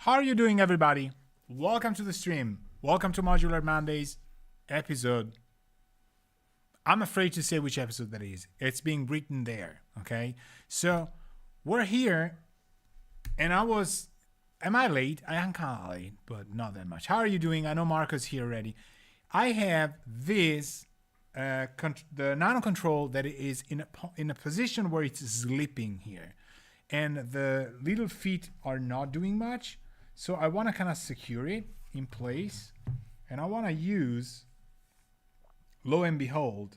How are you doing, everybody? Welcome to the stream. Welcome to Modular Mondays episode. I'm afraid to say which episode that is. It's being written there, okay? So we're here, and am I late? I am kind of late, but not that much. How are you doing? I know Marco's here already. I have this, the nano control that is in a position where it's sleeping here. And the little feet are not doing much. So I want to kind of secure it in place. And I want to use, lo and behold,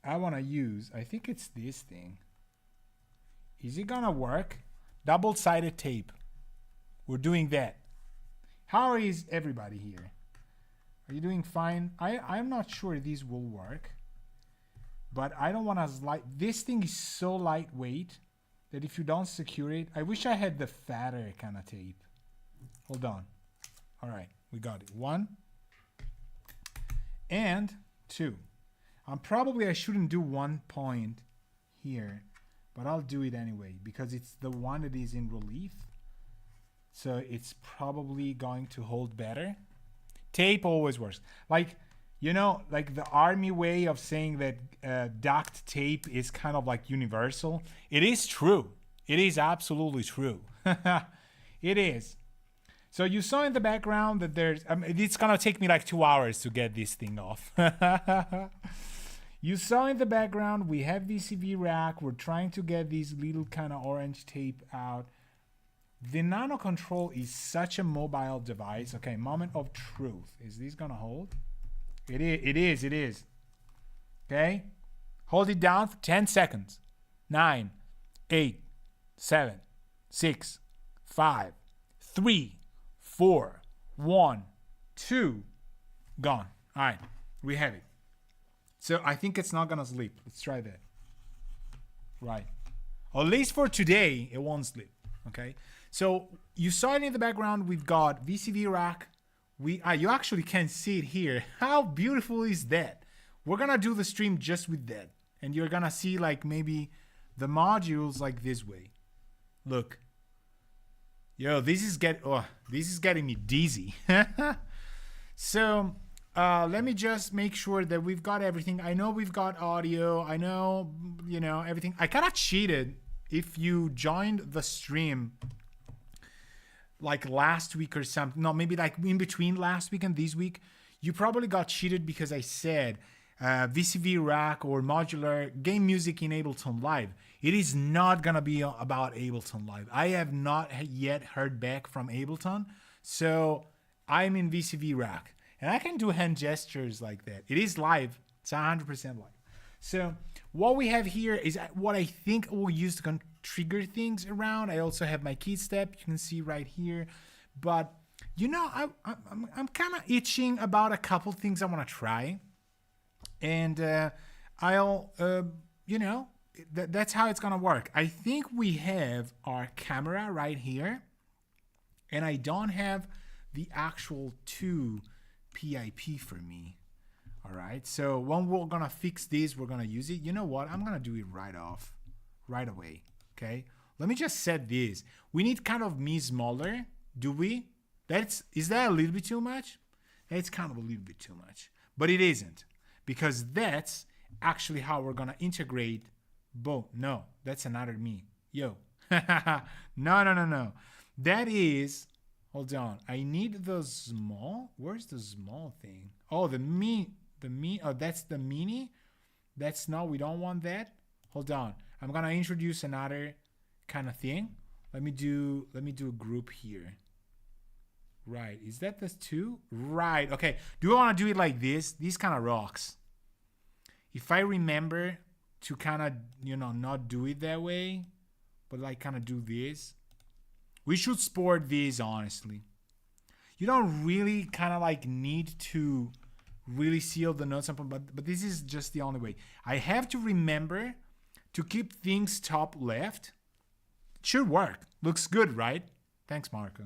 I think it's this thing. Is it going to work? Double-sided tape. We're doing that. How is everybody here? Are you doing fine? I'm not sure these will work. But I don't want to this thing is so lightweight that if you don't secure it, I wish I had the fatter kind of tape. Hold on. All right, we got it. 1 and 2. I shouldn't do 1 point here, but I'll do it anyway because it's the one that is in relief. So it's probably going to hold better. Tape always works. Like the army way of saying that duct tape is kind of like universal. It is true. It is absolutely true. It is. So you saw in the background that there's, it's going to take me like 2 hours to get this thing off. You saw in the background, we have VCV rack. We're trying to get these little kind of orange tape out. The nano control is such a mobile device. Okay, moment of truth. Is this going to hold? It is. Okay? Hold it down for 10 seconds. 9, 8, 7, 6, 5, 3, 4, 1, 2, gone. All right, we have it. So I think it's not gonna sleep. Let's try that. Right. At least for today, it won't sleep. Okay. So you saw it in the background. We've got VCV rack. You actually can see it here. How beautiful is that? We're gonna do the stream just with that, and you're gonna see like maybe the modules like this way. Look. Yo, this is getting me dizzy. So let me just make sure that we've got everything. I know we've got audio. I know, everything. I kind of cheated. If you joined the stream like last week or something, no, maybe like in between last week and this week, you probably got cheated because I said VCV rack or modular game music in Ableton Live. It is not gonna be about Ableton Live. I have not yet heard back from Ableton, so I'm in VCV rack, and I can do hand gestures like that. It is live. It's 100% live. So what we have here is what I think we'll use to trigger things around. I also have my key step. You can see right here, but I'm kind of itching about a couple things I want to try. And I'll, that's how it's going to work. I think we have our camera right here. And I don't have the actual 2 PIP for me. All right. So when we're going to fix this, we're going to use it. You know what? I'm going to do it right away. Okay. Let me just set this. We need kind of me smaller. Do we? Is that a little bit too much? It's kind of a little bit too much, but it isn't. Because that's actually how we're going to integrate. Boom. No, that's another me. Yo. No. That is, hold on. I need the small. Where's the small thing? Oh, oh, that's the mini. We don't want that. Hold on. I'm going to introduce another kind of thing. Let me do a group here. Right. Is that the 2? Right. Okay. Do I want to do it like this? These kind of rocks. If I remember to kind of, not do it that way, but like kind of do this. We should sport these, honestly. You don't really kind of like need to really seal the notes, but this is just the only way. I have to remember to keep things top left. It should work. Looks good, right? Thanks, Marco,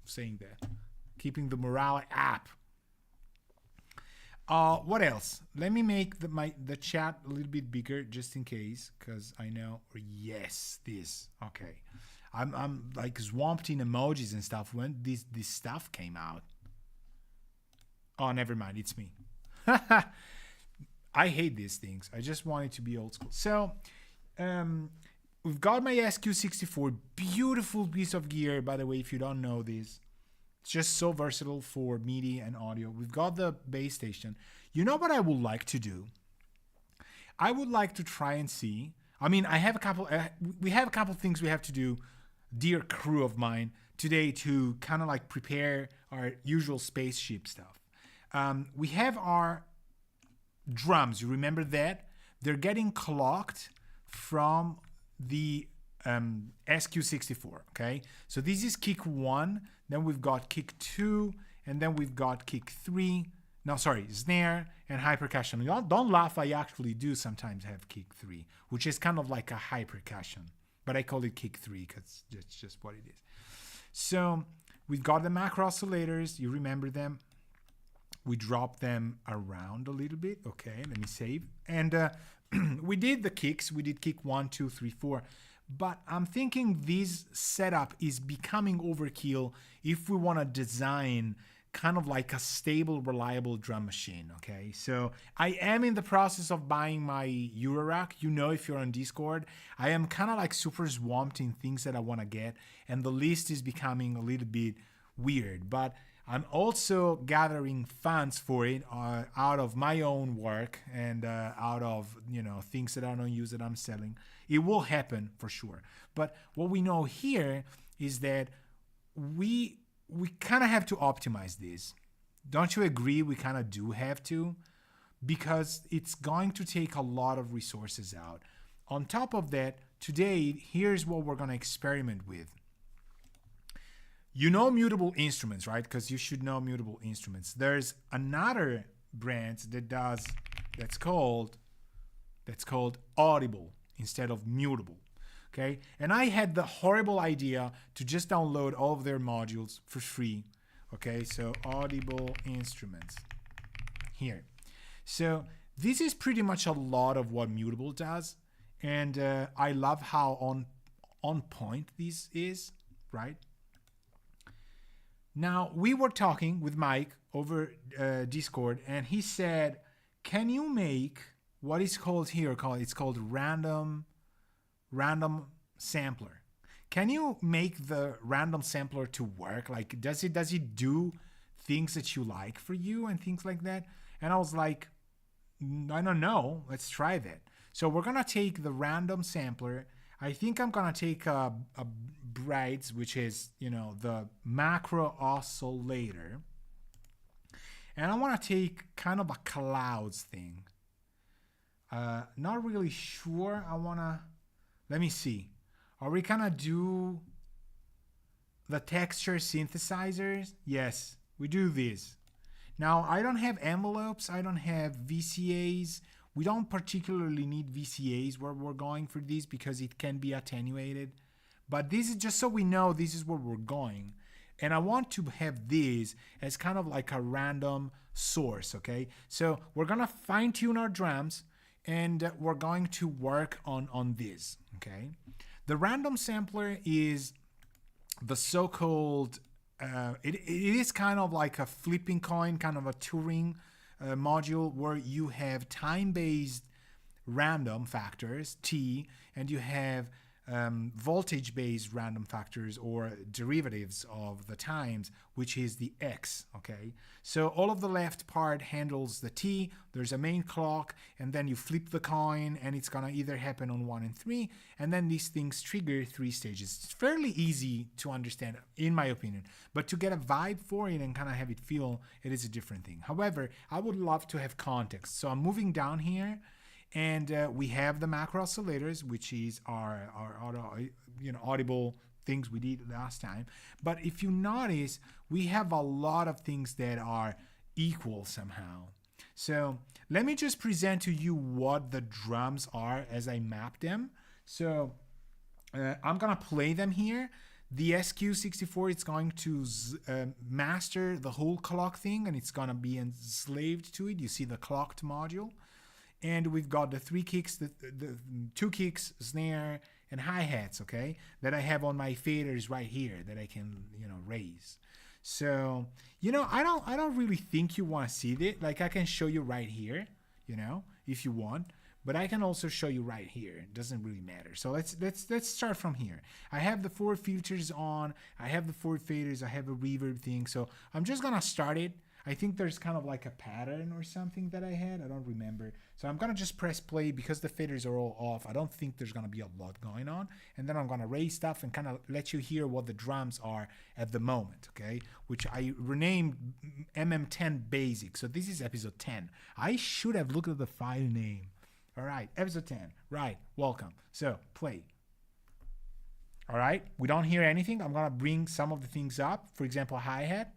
for saying that. Keeping the morale up. What else? Let me make the chat a little bit bigger just in case, because I know. Yes, this. Okay. I'm like swamped in emojis and stuff when this stuff came out. Oh, never mind. It's me. I hate these things. I just want it to be old school. So, we've got my SQ64, beautiful piece of gear, by the way, if you don't know this. It's just so versatile for MIDI and audio. We've got the bass station. You know what I would like to do? I would like to try and see. I mean, I have a couple. We have a couple things we have to do, dear crew of mine, today to kind of like prepare our usual spaceship stuff. We have our drums. You remember that? They're getting clocked from the SQ64. Okay, so this is kick 1. Then we've got kick 2, and then we've got kick 3. No, sorry, snare and high percussion. Don't laugh, I actually do sometimes have kick 3, which is kind of like a high percussion. But I call it kick 3 because that's just what it is. So we've got the macro oscillators. You remember them. We drop them around a little bit. Okay, let me save. And we did the kicks. We did kick 1, 2, 3, 4. But I'm thinking this setup is becoming overkill if we want to design kind of like a stable, reliable drum machine, okay? So I am in the process of buying my Eurorack. You know, if you're on Discord, I am kind of like super swamped in things that I want to get, and the list is becoming a little bit weird. But I'm also gathering funds for it out of my own work and out of, you know, things that I don't use that I'm selling. It will happen for sure. But what we know here is that we kind of have to optimize this. Don't you agree? We kind of do have to, because it's going to take a lot of resources out. On top of that, today, here's what we're going to experiment with. You know mutable instruments, right? Because you should know mutable instruments. There's another brand that's called Audible instead of mutable. Okay, and I had the horrible idea to just download all of their modules for free. Okay, so Audible instruments here. So this is pretty much a lot of what mutable does, and I love how on point this is, right? Now, we were talking with Mike over Discord, and he said, can you make what is called here, it's called random sampler. Can you make the random sampler to work? Like, does it do things that you like for you and things like that? And I was like, I don't know. Let's try that. So we're going to take the random sampler. I think I'm going to take a Brights, which is, you know, the macro oscillator. And I want to take kind of a clouds thing. Not really sure. Let me see. Are we gonna do the texture synthesizers? Yes, we do this. Now, I don't have envelopes. I don't have VCAs. We don't particularly need VCAs where we're going for these because it can be attenuated. But this is just so we know this is where we're going. And I want to have this as kind of like a random source, okay? So we're gonna fine tune our drums, and we're going to work on this, okay? The random sampler is the so-called, it is kind of like a flipping coin, kind of a Turing module where you have time-based random factors, T, and you have voltage-based random factors or derivatives of the times, which is the X, okay? So all of the left part handles the T, there's a main clock, and then you flip the coin, and it's gonna either happen on 1 and 3, and then these things trigger 3 stages. It's fairly easy to understand, in my opinion, but to get a vibe for it and kind of have it feel, it is a different thing. However, I would love to have context. So I'm moving down here, and we have the macro oscillators, which is our Audible things we did last time. But if you notice, we have a lot of things that are equal somehow. So let me just present to you what the drums are as I map them. So I'm gonna play them here. The SQ64 is going to master the whole clock thing, and it's gonna be enslaved to it. You see the clocked module. And we've got the 3 kicks, the 2 kicks, snare, and hi-hats, okay, that I have on my faders right here that I can, raise. So, I don't really think you want to see it. Like I can show you right here, if you want, but I can also show you right here. It doesn't really matter. So let's start from here. I have the 4 filters on. I have the 4 faders. I have a reverb thing. So I'm just gonna start it. I think there's kind of like a pattern or something that I had. I don't remember. So I'm gonna just press play because the faders are all off. I don't think there's gonna be a lot going on. And then I'm gonna raise stuff and kind of let you hear what the drums are at the moment, okay? Which I renamed MM10 Basic. So this is episode 10. I should have looked at the file name. All right, episode 10. Right, welcome. So play. All right, we don't hear anything. I'm gonna bring some of the things up. For example, hi-hat,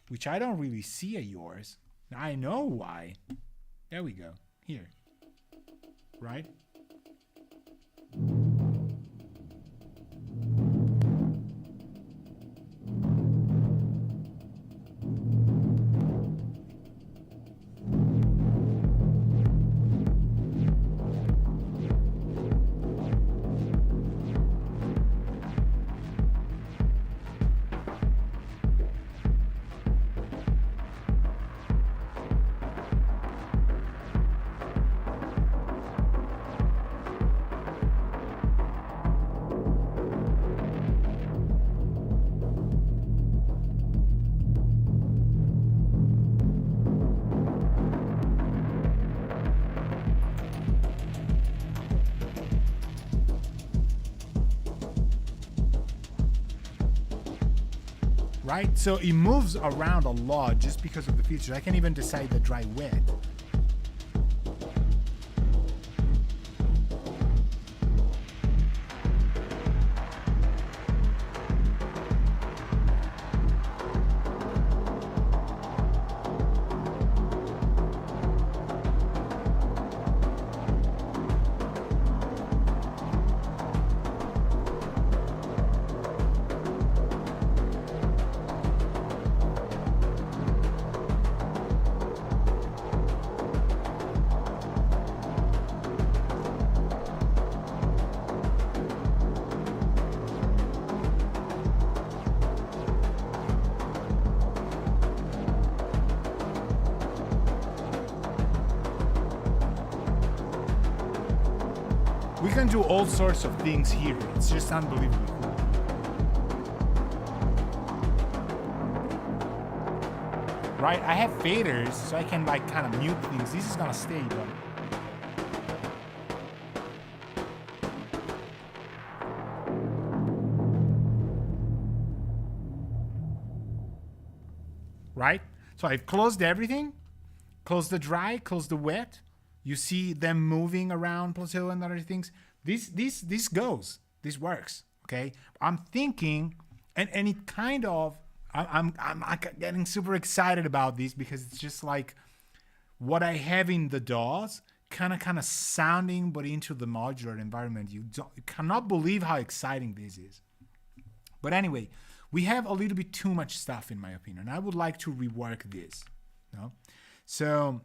which I don't really see at yours. I know why. There we go. Here. Right? Right? So it moves around a lot just because of the features. I can even decide the dry wet. We can do all sorts of things here. It's just unbelievably cool. Right? I have faders, so I can like kind of mute things. This is gonna stay, but right? So I've closed everything, closed the dry, closed the wet. You see them moving around plateau and other things. This goes. This works. Okay. I'm thinking, and it kind of, I'm getting super excited about this because it's just like what I have in the DAWs, kind of sounding, but into the modular environment. You cannot believe how exciting this is. But anyway, we have a little bit too much stuff in my opinion. I would like to rework this. No? So.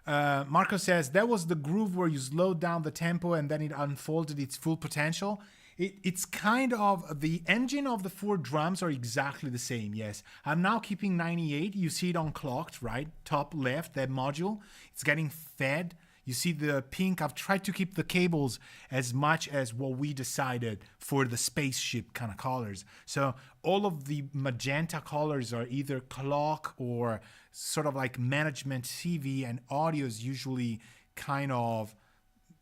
Marco says that was the groove where you slowed down the tempo and then it unfolded its full potential. It's kind of the engine of the 4 drums are exactly the same. Yes, I'm now keeping 98. You see it unclocked, right? Top left, that module. It's getting fed. You see the pink. I've tried to keep the cables as much as what we decided for the spaceship kind of colors. So all of the magenta colors are either clock or sort of like management CV, and audio is usually kind of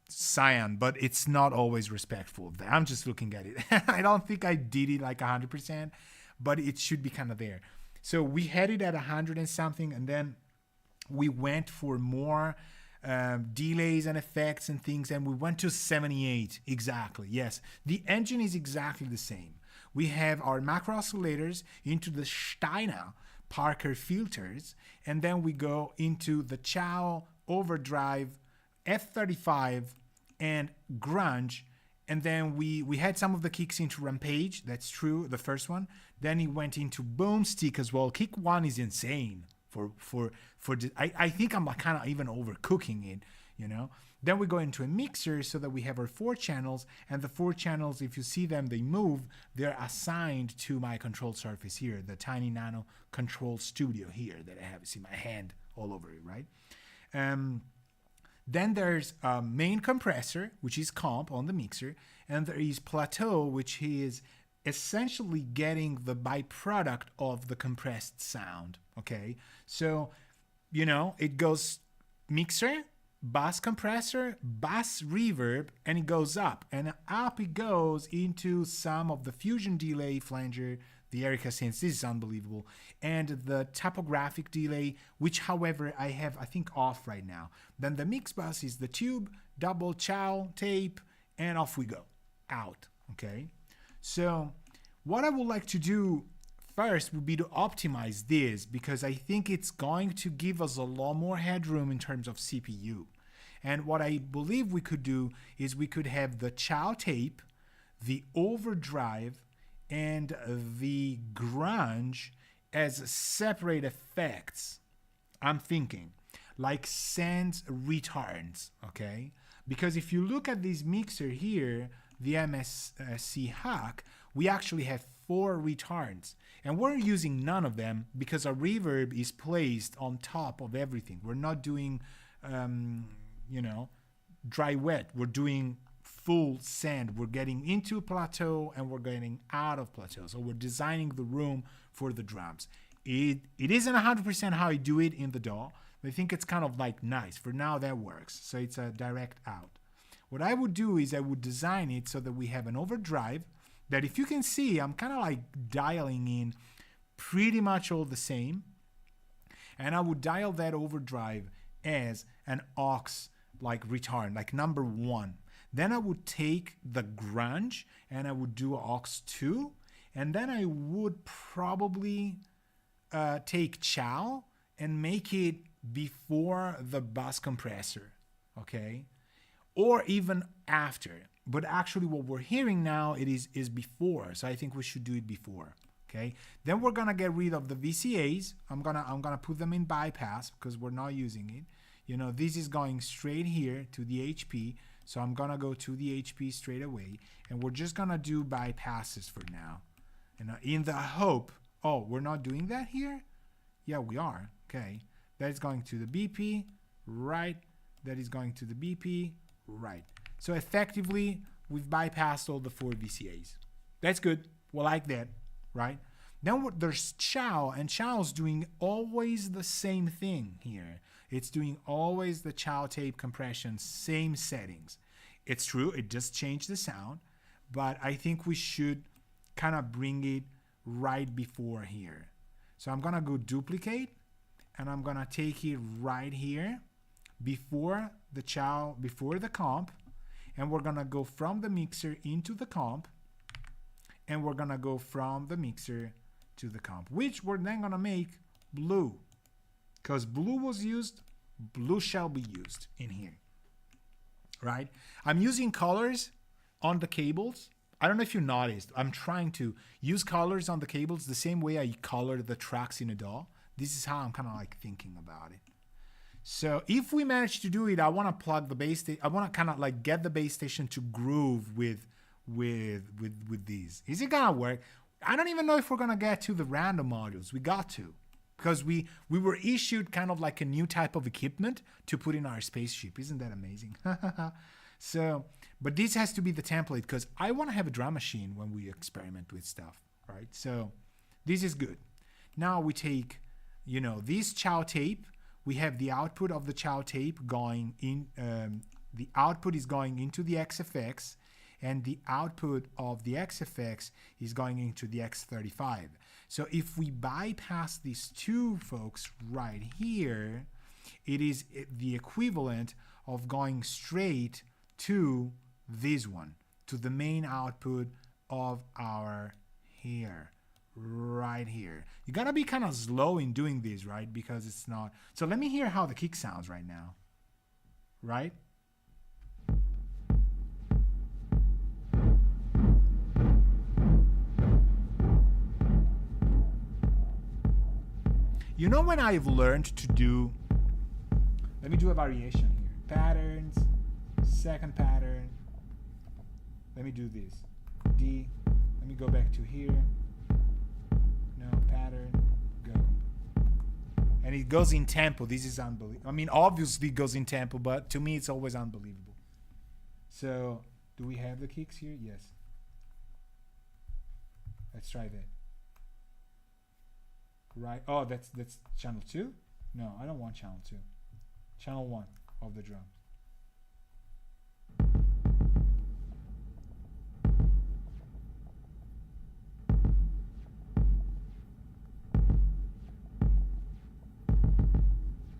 cyan, but it's not always respectful of that. I'm just looking at it. I don't think I did it like 100%, but it should be kind of there. So we had it at 100 and something, and then we went for more delays and effects and things, and we went to 78 exactly. Yes, the engine is exactly the same. We have our macro oscillators into the Steiner Parker filters, and then we go into the Chow overdrive, F35, and grunge, and then we had some of the kicks into Rampage. That's true, the first one. Then it went into Boomstick as well. Kick 1 is insane. I think I'm kind of even overcooking it, you know. Then we go into a mixer so that we have our 4 channels, and the 4 channels, if you see them, they move, they're assigned to my control surface here, the tiny nano control studio here that I have. You see my hand all over it, right? Then there's a main compressor, which is comp on the mixer, and there is plateau, which is essentially getting the byproduct of the compressed sound, okay? So, you know, it goes mixer, bass compressor, bass reverb, and it goes up. And up it goes into some of the fusion delay flanger, the Erica synths. This is unbelievable. And the topographic delay, which, however, I have, I think, off right now. Then the mix bus is the tube, double chow, tape, and off we go. Out, okay? So what I would like to do first would be to optimize this, because I think it's going to give us a lot more headroom in terms of CPU. And what I believe we could do is we could have the chow tape, the overdrive, and the grunge as separate effects. I'm thinking like sans retards, okay? Because if you look at this mixer here, the MSC hack, we actually have 4 retards, and we're using none of them because our reverb is placed on top of everything. We're not doing, you know, dry wet. We're doing full sand. We're getting into plateau and we're getting out of plateau. So we're designing the room for the drums. It isn't 100% how I do it in the DAW. I think it's kind of like nice. For now, that works. So it's a direct out. What I would do is I would design it so that we have an overdrive that, if you can see, I'm kind of like dialing in pretty much all the same. And I would dial that overdrive as an aux like retard, like number 1. Then I would take the grunge and I would do aux 2. And then I would probably take chow and make it before the bus compressor, okay? Or even after. But actually what we're hearing now, it is before. So I think we should do it before, okay? Then we're gonna get rid of the VCAs. I'm gonna put them in bypass because we're not using it. You know, this is going straight here to the HP. So I'm gonna go to the HP straight away. And we're just gonna do bypasses for now. And in the hope, oh, we're not doing that here? Yeah, we are, okay. That is going to the BP, right. That is going to the BP, right. So effectively, we've bypassed all the 4 VCAs. That's good. We like that, right? Then there's chow, and chow's doing always the same thing here. It's doing always the chow tape compression, same settings. It's true, it just changed the sound, but I think we should kind of bring it right before here. So I'm gonna go duplicate, and I'm gonna take it right here before the chow, before the comp, and we're gonna go from the mixer into the comp, and we're gonna go from the mixer to the comp, which we're then gonna make blue, because blue was used, blue shall be used in here, right? I'm using colors on the cables. I don't know if you noticed, I'm trying to use colors on the cables the same way I color the tracks in a DAW. This is how I'm kind of like thinking about it. So if we manage to do it, I want to plug the bass station. I want to kind of like get the bass station to groove with these. Is it gonna work? I don't even know if we're gonna get to the random modules. We got to, because we were issued kind of like a new type of equipment to put in our spaceship. Isn't that amazing? So, but this has to be the template, because I want to have a drum machine when we experiment with stuff, right? So this is good. Now we take, you know, this chow tape. We have the output of the chow tape going in, the output is going into the XFX, and the output of the XFX is going into the X35. So if we bypass these 2 folks right here, it is the equivalent of going straight to this one, to the main output of our hair. Right here. You gotta be kind of slow in doing this, right? Because it's not. So let me hear how the kick sounds right now. Right? You know when I've learned to do, let me do a variation here. Patterns, second pattern. Let me do this. D. Let me go back to here. No, pattern. Go. And it goes in tempo. This is unbelievable. I mean, obviously it goes in tempo, but to me it's always unbelievable. So, do we have the kicks here? Yes. Let's try that. Right. Oh, that's channel 2? No, I don't want channel 2. Channel 1 of the drum.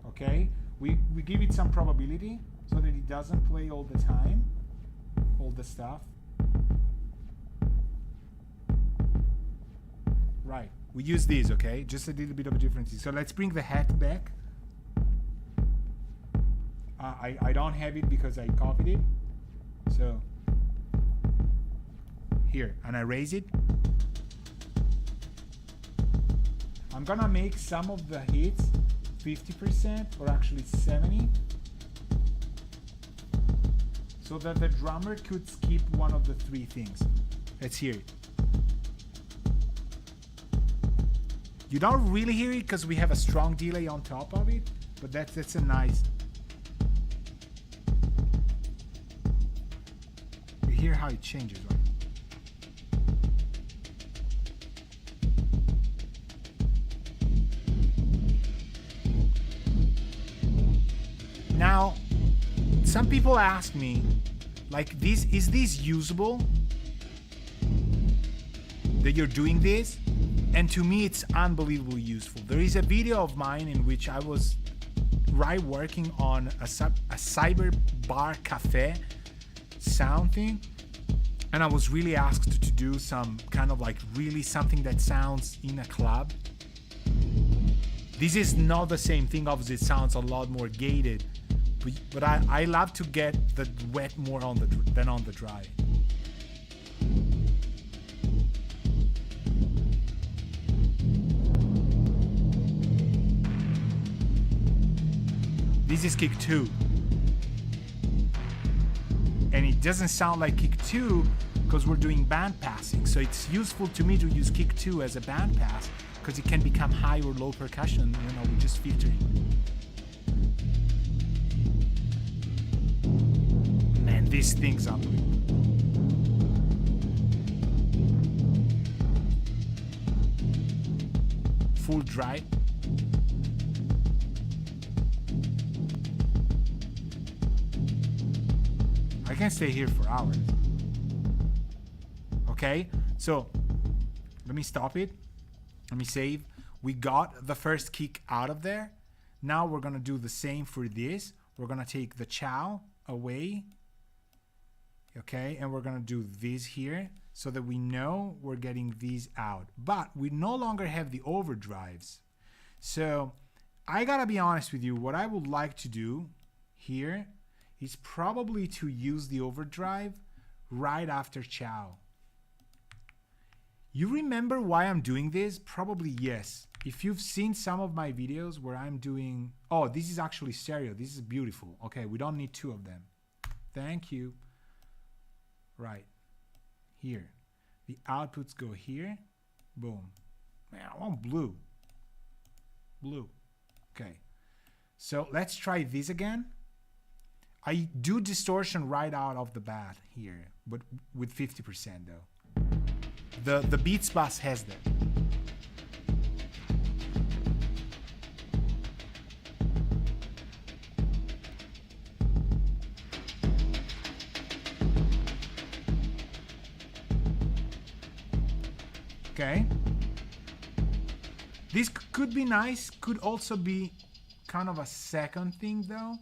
Okay, we give it some probability so that it doesn't play all the time, all the stuff. Right, we use these, okay? Just a little bit of a difference. So let's bring the hat back. I don't have it because I copied it. So here, and I raise it. I'm gonna make some of the hits 50% or actually 70, so that the drummer could skip one of the 3 things. Let's hear it. You don't really hear it because we have a strong delay on top of it, but that's a nice. You hear how it changes, right? Now, some people ask me, like, is this usable? That you're doing this? And to me, it's unbelievably useful. There is a video of mine in which I was working on a cyber bar cafe sound thing, and I was really asked to do some kind of like really something that sounds in a club. This is not the same thing, obviously it sounds a lot more gated, but I love to get the wet more on than on the dry. This is kick 2. And it doesn't sound like kick 2 because we're doing band passing. So it's useful to me to use kick 2 as a band pass because it can become high or low percussion, you know, we're just filtering. Man, this thing's unbelievable. Full dry. I can stay here for hours. Okay, so let me stop it. Let me save. We got the first kick out of there. Now we're gonna do the same for this. We're gonna take the chow away. Okay, and we're gonna do this here so that we know we're getting these out. But we no longer have the overdrives. So I gotta be honest with you, what I would like to do here is probably to use the overdrive right after chow. You remember why I'm doing this? Probably yes. If you've seen some of my videos where I'm doing, oh, this is actually stereo. This is beautiful. Okay, we don't need 2 of them. Thank you. Right, here. The outputs go here. Boom. Man, I want blue. Blue. Okay. So let's try this again. I do distortion right out of the bat here, but with 50% though. The Beats bus has that. Okay. This could be nice, could also be kind of a second thing though.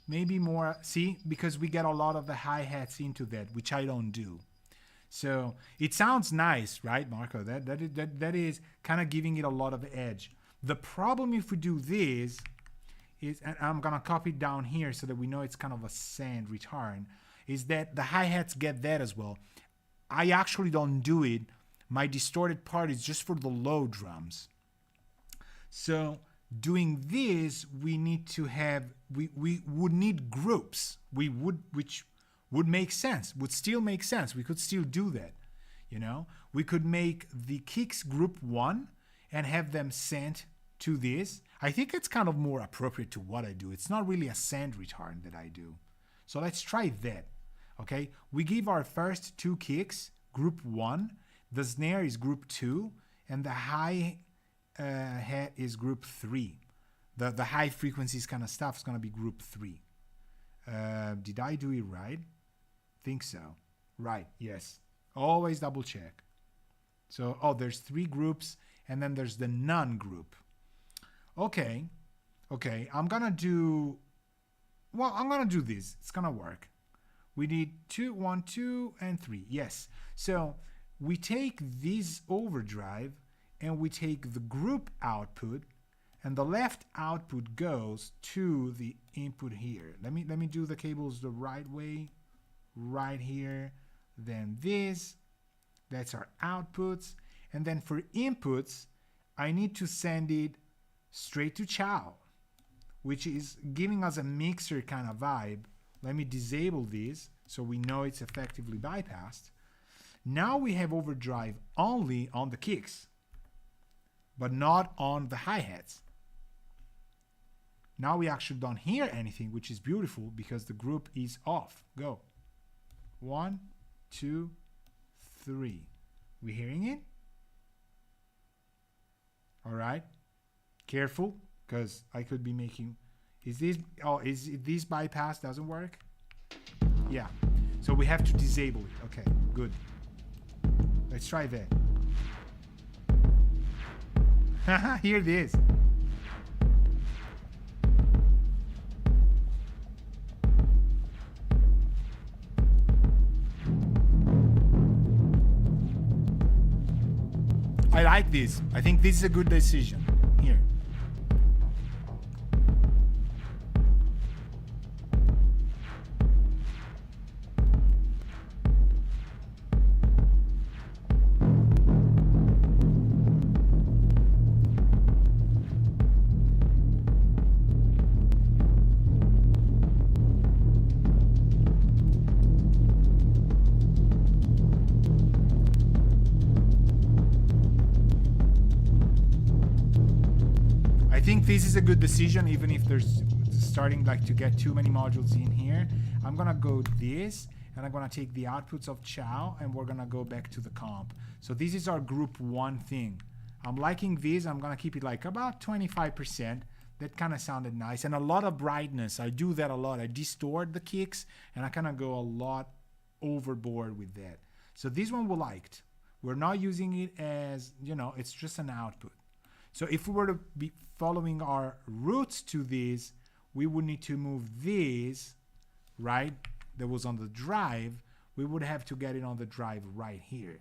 Maybe more, see, because we get a lot of the hi-hats into that, which I don't do. So it sounds nice, right, Marco? That is kind of giving it a lot of edge. The problem if we do this is, and I'm gonna copy it down here so that we know it's kind of a send return, is that the hi-hats get that as well. I actually don't do it. My distorted part is just for the low drums. So doing this, we need to have, we would need groups. Which would make sense, would still make sense. We could still do that, you know? We could make the kicks group 1 and have them sent to this. I think it's kind of more appropriate to what I do. It's not really a send return that I do. So let's try that, okay? We give our first 2 kicks group 1, the snare is group 2, and the hi hat is group 3. The high frequencies kind of stuff is going to be group 3. Did I do it right? Think so. Right, yes. Always double check. So, there's 3 groups, and then there's the none group. Okay, I'm going to do this. It's going to work. We need 2, 1, 2, and 3. Yes. So we take this overdrive and we take the group output, and the left output goes to the input here. Let me do the cables the right way. Right here. Then this. That's our outputs. And then for inputs, I need to send it straight to chow, which is giving us a mixer kind of vibe. Let me disable this so we know it's effectively bypassed. Now we have overdrive only on the kicks, but not on the hi-hats. Now we actually don't hear anything, which is beautiful because the group is off. Go. 1, 2, 3. We hearing it? All right. Careful, because I could be making... Is this bypass doesn't work? Yeah. So we have to disable it. Okay, good. Let's try that. Here it is. I like this. I think this is a good decision. Here. I think this is a good decision, even if there's starting like to get too many modules in here. I'm gonna go this, and I'm gonna take the outputs of chow, and we're gonna go back to the comp. So this is our group 1 thing. I'm liking this. I'm gonna keep it like about 25%. That kind of sounded nice, and a lot of brightness. I do that a lot. I distort the kicks, and I kind of go a lot overboard with that. So this one we liked. We're not using it as, you know, it's just an output. So if we were to be following our roots to this, we would need to move this, right? That was on the drive. We would have to get it on the drive right here,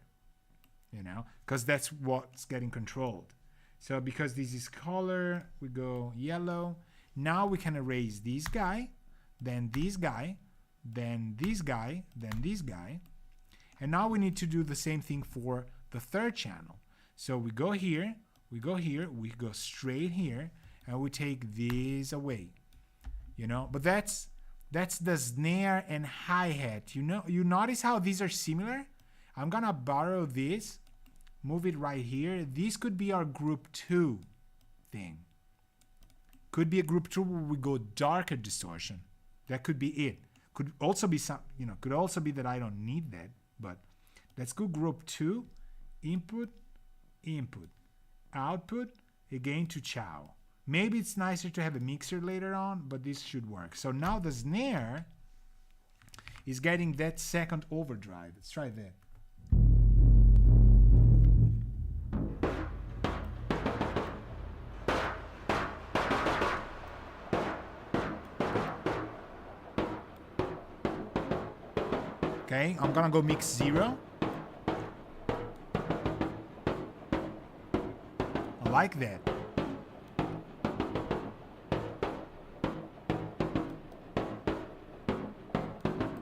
you know, because that's what's getting controlled. So because this is color, we go yellow. Now we can erase this guy, then this guy, then this guy, then this guy. And now we need to do the same thing for the third channel. So we go here, we go here, we go straight here, and we take these away, you know. But that's the snare and hi-hat. You know, you notice how these are similar? I'm gonna borrow this, move it right here. This could be our group 2 thing. Could be a group 2 where we go darker distortion. That could be it. Could also be some, you know, could also be that I don't need that, but let's go group 2, input, input. Output again to chow. Maybe it's nicer to have a mixer later on, but this should work. So now the snare is getting that second overdrive. Let's try that. Okay, I'm gonna go mix 0. Like that.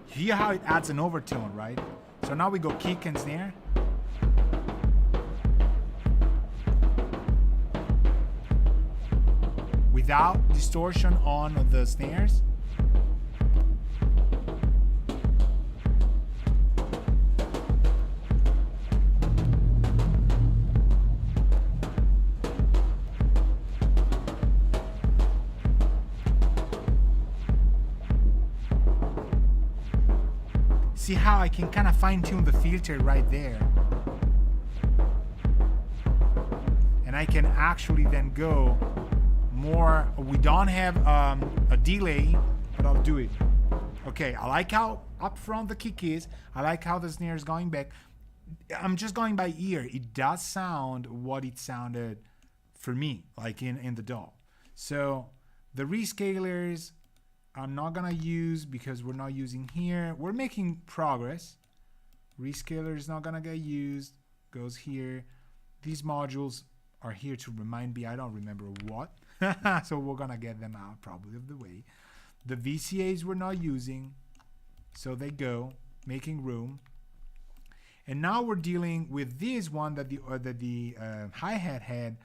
Hear how it adds an overtone, right? So now we go kick and snare. Without distortion on the snares. See how I can kind of fine tune the filter right there. And I can actually then go more. We don't have a delay, but I'll do it. Okay, I like how up front the kick is. I like how the snare is going back. I'm just going by ear. It does sound what it sounded for me, like in the DAW. So the rescalers I'm not gonna use because we're not using here. We're making progress. Rescaler is not gonna get used. Goes here. These modules are here to remind me. I don't remember what. So we're gonna get them out probably of the way. The VCAs we're not using. So they go, making room. And now we're dealing with this one that the hi-hat had,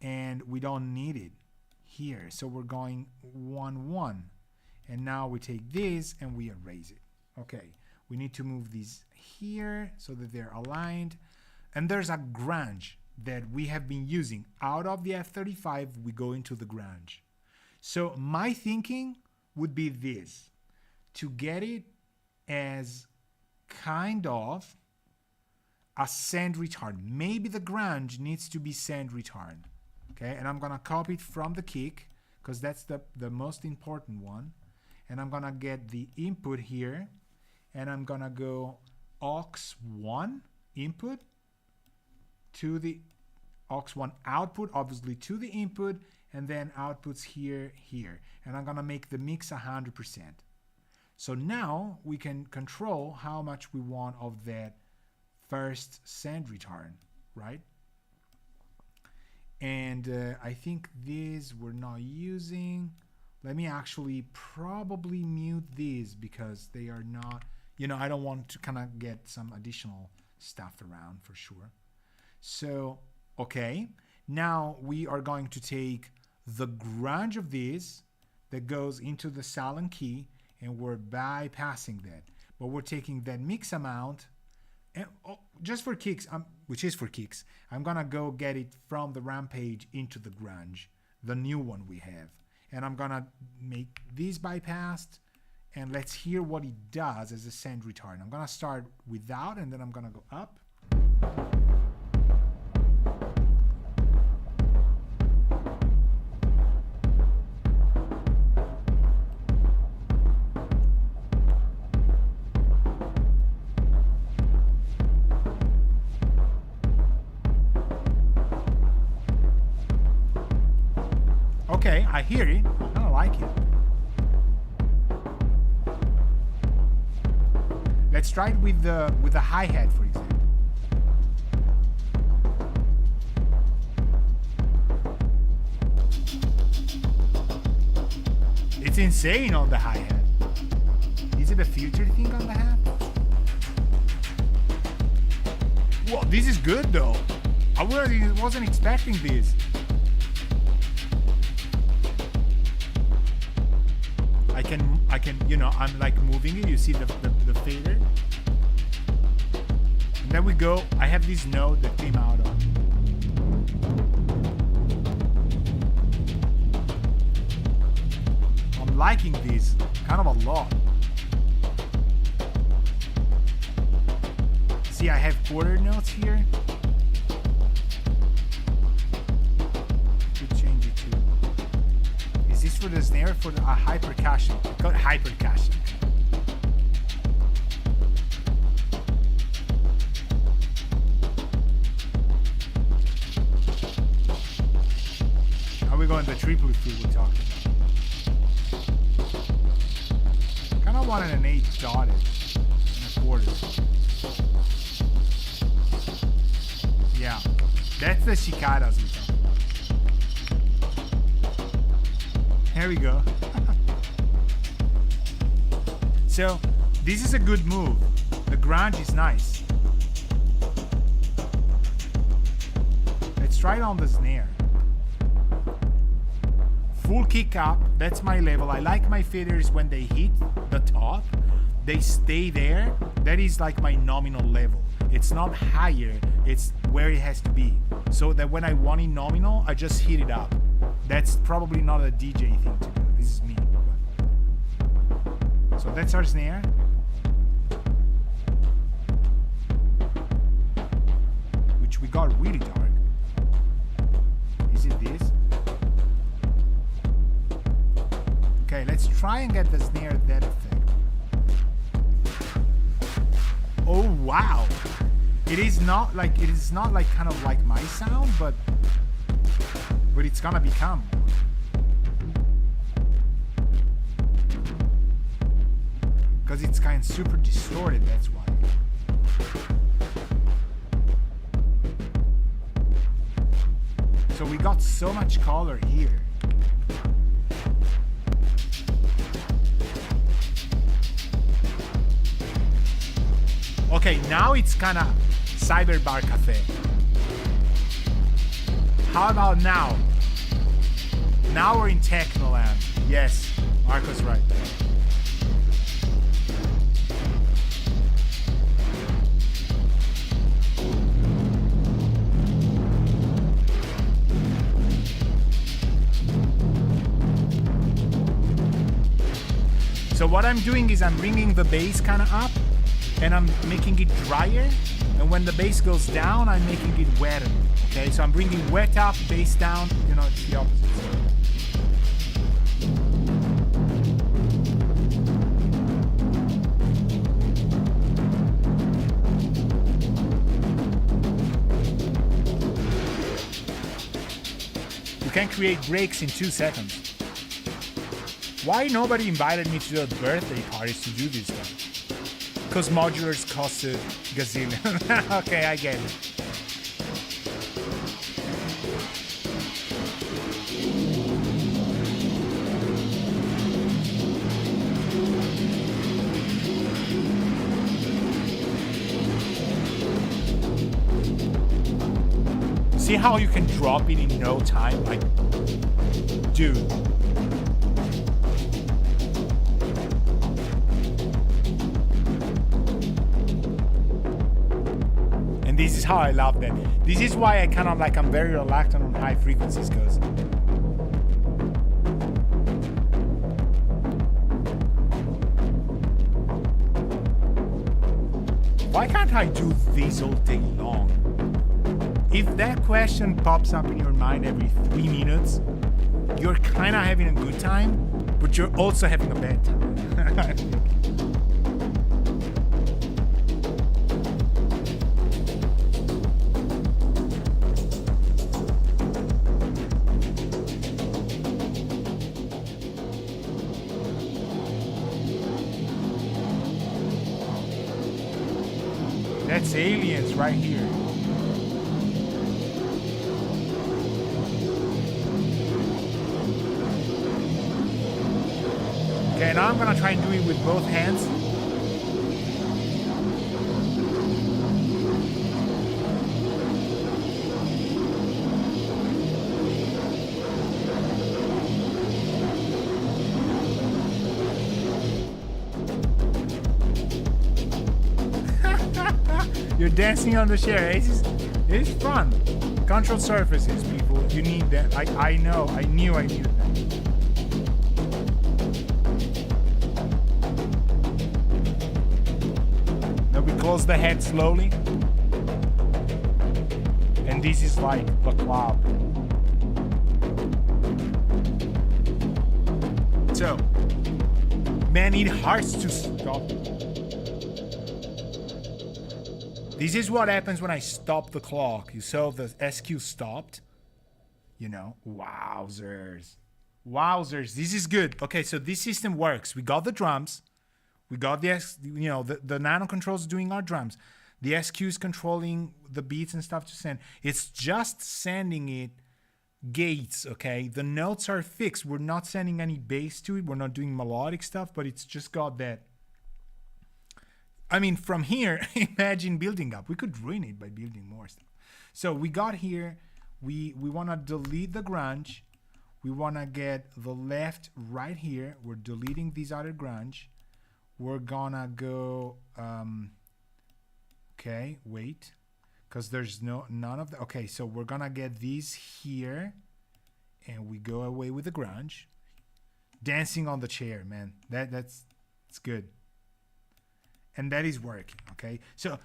and we don't need it here. So we're going 1-1. And now we take this and we erase it. Okay, we need to move these here so that they're aligned. And there's a grunge that we have been using. Out of the F35, we go into the grunge. So my thinking would be this, to get it as kind of a send return. Maybe the grunge needs to be send return. Okay, and I'm gonna copy it from the kick because that's the most important one. And I'm gonna get the input here, and I'm gonna go aux1 input to the aux1 output, obviously to the input, and then outputs here. And I'm gonna make the mix 100%. So now we can control how much we want of that first send return, right? And I think these we're not using. Let me actually probably mute these because they are not, I don't want to kind of get some additional stuff around for sure. So, okay, now we are going to take the grunge of this that goes into the silent key, and we're bypassing that. But we're taking that mix amount, and just for kicks, which is for kicks, I'm gonna go get it from the Rampage into the grunge, the new one we have. And I'm gonna make these bypassed, and let's hear what it does as a send return. I'm gonna start without, and then I'm gonna go up. Okay, I hear it. I kind of like it. Let's try it with the hi-hat, for example. It's insane on the hi-hat. Is it a filter thing on the hat? Whoa, this is good though. I wasn't expecting this. I can, I'm like moving it. You see the fader. And then we go. I have this note that came out of. I'm liking this kind of a lot. See, I have quarter notes here. Is this for the snare, for a high percussion? Called high percussion. Now we're going the triple fill we talked about. Kind of wanted an 8 dotted and a quarter. Yeah, that's the cicadas we talked about. Here we go. So this is a good move. The grunge is nice. Let's try it on the snare. Full kick up, that's my level. I like my faders when they hit the top, they stay there. That is like my nominal level. It's not higher, it's where it has to be. So that when I want it nominal, I just hit it up. That's probably not a DJ thing to do. This is me. So that's our snare. it got really dark. Is it this? Okay, let's try and get the snare that effect. Oh wow! It is not like kind of like my sound, but it's gonna become. Because it's kind of super distorted, that's why. So we got so much color here. Okay, now it's kind of cyberbar cafe. How about now? Now we're in techno land. Yes, Marco's right. So what I'm doing is I'm bringing the bass kind of up and I'm making it drier. And when the bass goes down, I'm making it wetter. Okay, so I'm bringing wet up, bass down. You know, it's the opposite. You can create breaks in 2 seconds. Why nobody invited me to the birthday parties to do this stuff? Because modulars cost a gazillion. Okay, I get it. See how you can drop it in no time? Like, dude. This is how I love that. This is why I'm very reluctant on high frequencies, because why can't I do this all day long? If that question pops up in your mind every 3 minutes, you're kind of having a good time, but you're also having a bad time. That's aliens right here. Okay, now I'm gonna try and do it with both hands. You're dancing on the chair. It's fun. Control surfaces, people. You need that. I know. I knew I needed that. Now we close the head slowly. And this is like the club. So, man, it hurts to stop. This is what happens when I stop the clock. You saw the SQ stopped. You know, wowzers. Wowzers, this is good. Okay, so this system works. We got the drums. We got the nano controls doing our drums. The SQ is controlling the beats and stuff to send. It's just sending it gates, okay? The notes are fixed. We're not sending any bass to it. We're not doing melodic stuff, but it's just got that. I mean, from here, imagine building up. We could ruin it by building more stuff. So we got here, we want to delete the grunge. We want to get the left right here. We're deleting these other grunge. We're gonna go, okay, wait, because there's none of the, okay, so we're gonna get these here, and we go away with the grunge. Dancing on the chair, man, that's good. And that is working, okay? So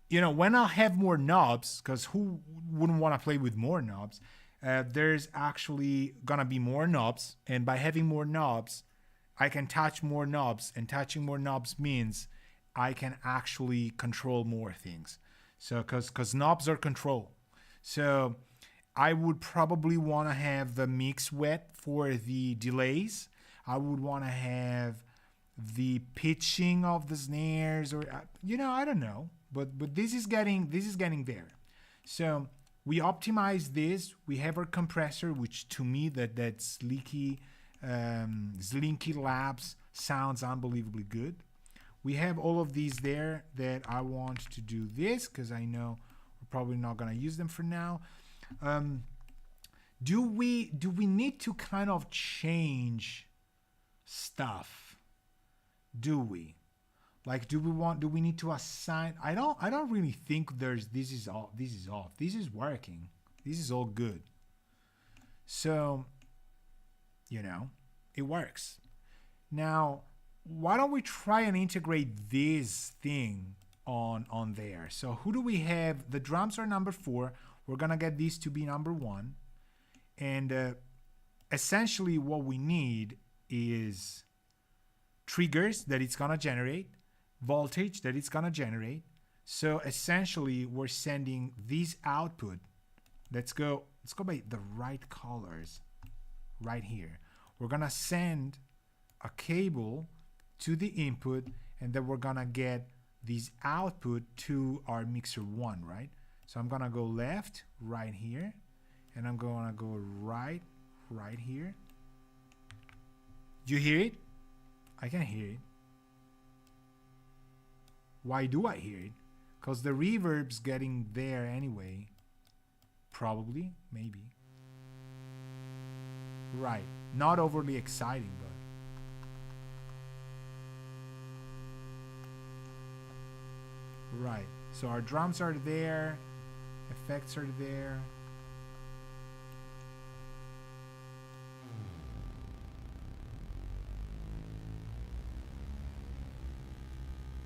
you know, when I'll have more knobs, because who wouldn't want to play with more knobs? There's actually gonna be more knobs, and by having more knobs, I can touch more knobs, and touching more knobs means I can actually control more things. So, because knobs are control. So, I would probably want to have the mix wet for the delays. I would want to have the pitching of the snares, or you know, I don't know, but this is getting there. So we optimize this. We have our compressor, which to me that's Slinky Labs sounds unbelievably good. We have all of these there that I want to do this because I know we're probably not gonna use them for now. Do we need to kind of change stuff? Do we? Like, do we need to assign? I don't really think this is off. This is working. This is all good. So, you know, it works. Now, why don't we try and integrate this thing on there? So who do we have? The drums are number 4. We're gonna get these to be number 1. And essentially what we need is triggers that it's gonna generate, voltage that it's gonna generate. So essentially we're sending these output. Let's go by the right colors right here. We're gonna send a cable to the input, and then we're gonna get these output to our mixer 1, right? So I'm gonna go left right here, and I'm gonna go right here. Do you hear it? I can hear it. Why do I hear it? Because the reverb's getting there anyway. Probably, maybe. Right. Not overly exciting, but. Right. So our drums are there. Effects are there.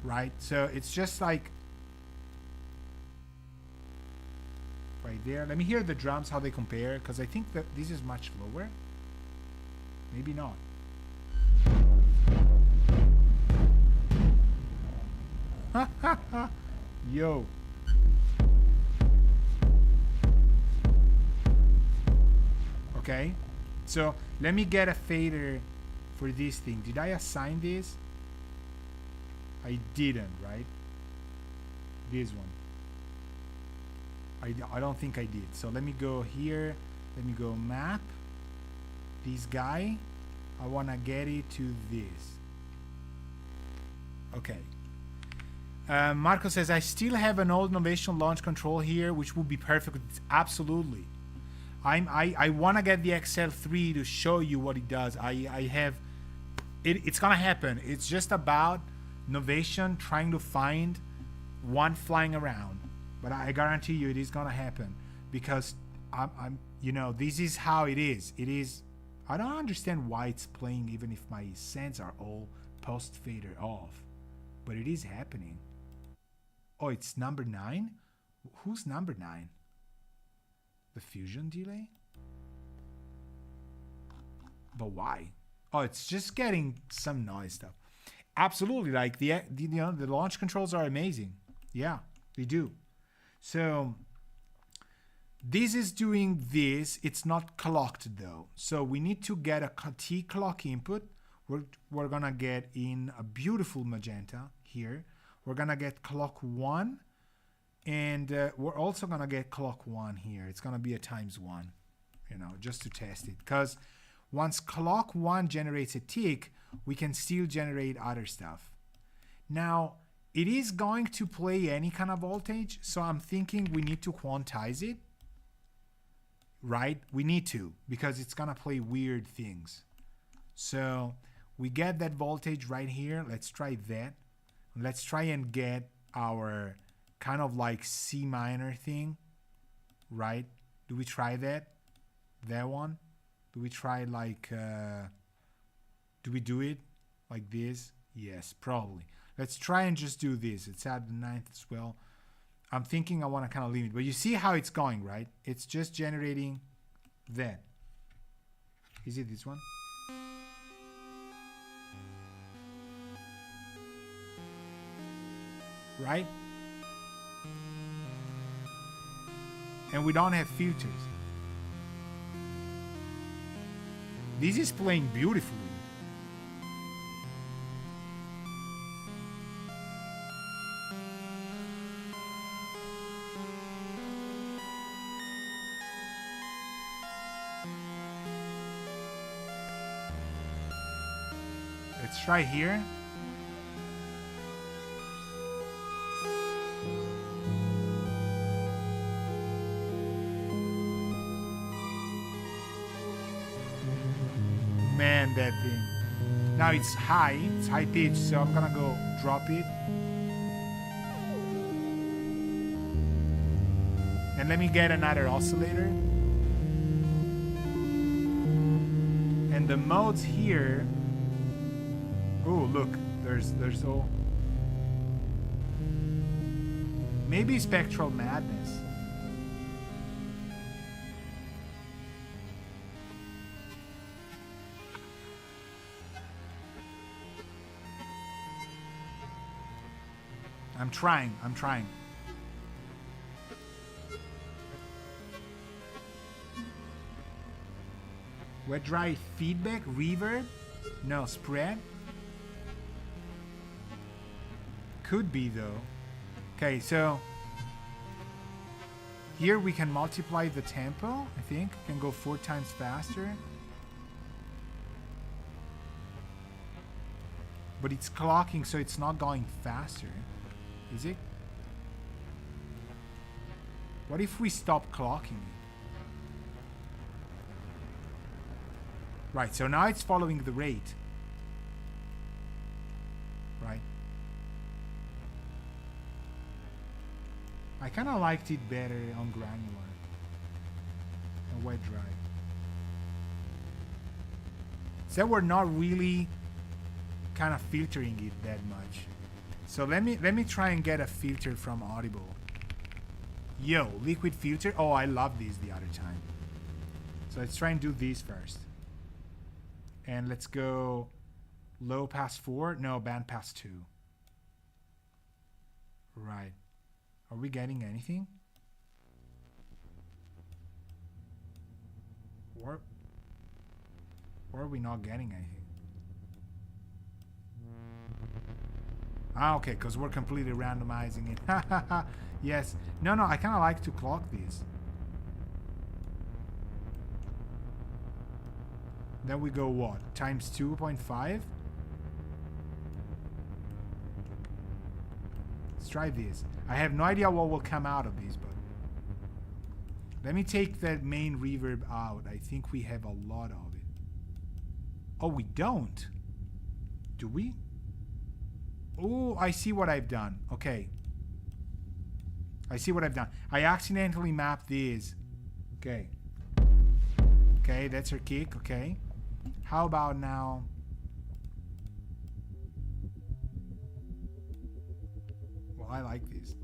Right. So it's just like right there. Let me hear the drums, how they compare, because I think that this is much lower. Maybe not. Yo. Okay. So let me get a fader for this thing. Did I assign this? I didn't, right? This one. I don't think I did. So let me go here. Let me go map. This guy. I want to get it to this. Okay. Marco says, I still have an old Novation launch control here, which would be perfect. Absolutely. I want to get the XL3 to show you what it does. I have... It's going to happen. It's just about Novation trying to find one flying around. But I guarantee you it is going to happen. Because, I'm you know, this is how it is. It is... I don't understand why it's playing even if my sends are all post-fader off. But it is happening. Oh, it's number 9? Who's number 9? The fusion delay? But why? Oh, it's just getting some noise stuff. Absolutely, like the launch controls are amazing. Yeah, they do. So this is doing this. It's not clocked though. So we need to get a T clock input. We're gonna get in a beautiful magenta here. We're gonna get clock 1, and we're also gonna get clock 1 here. It's gonna be a ×1, you know, just to test it. Because once clock 1 generates a tick, we can still generate other stuff. Now, it is going to play any kind of voltage, so I'm thinking we need to quantize it, right? We need to, because it's gonna play weird things. So we get that voltage right here. Let's try that. Let's try and get our kind of like C minor thing, right? Do we try that? That one? Do we try like, do we do it like this? Yes, probably. Let's try and just do this. It's at the 9th as well. I'm thinking I want to kind of leave it, but you see how it's going, right? It's just generating that. Is it this one? Right? And we don't have filters. This is playing beautifully. Let's try here. Man, that thing. Now it's high pitch, so I'm gonna go drop it. And let me get another oscillator. And the modes here. Oh, look, there's all. Maybe spectral madness. I'm trying. Wet dry feedback, reverb, no spread. Could be though. Okay, so here we can multiply the tempo. I think can go 4 times faster. But it's clocking, so it's not going faster. Is it? What if we stop clocking it? Right, so now it's following the rate. Right. I kind of liked it better on granular. And wet dry. So we're not really kind of filtering it that much. So let me try and get a filter from Audible. Yo, liquid filter. Oh, I love these the other time. So let's try and do these first. And let's go low pass 4. No, band pass 2. Right. Are we getting anything? Or are we not getting anything? Ah, okay, because we're completely randomizing it. Yes. No, I kind of like to clock these. Then we go what? Times 2.5? Let's try this. I have no idea what will come out of these, but let me take that main reverb out. I think we have a lot of it. Oh, we don't. Do we? Oh, I see what I've done. Okay. I see what I've done. I accidentally mapped these. Okay. Okay, that's her kick. Okay. How about now? Well, I like these.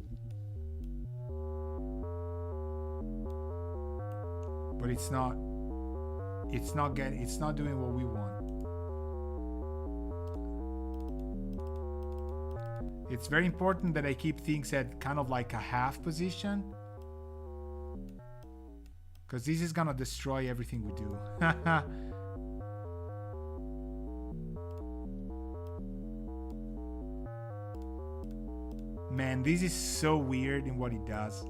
But it's not doing what we want. It's very important that I keep things at kind of like a half position, because this is gonna destroy everything we do. Man, this is so weird in what it does.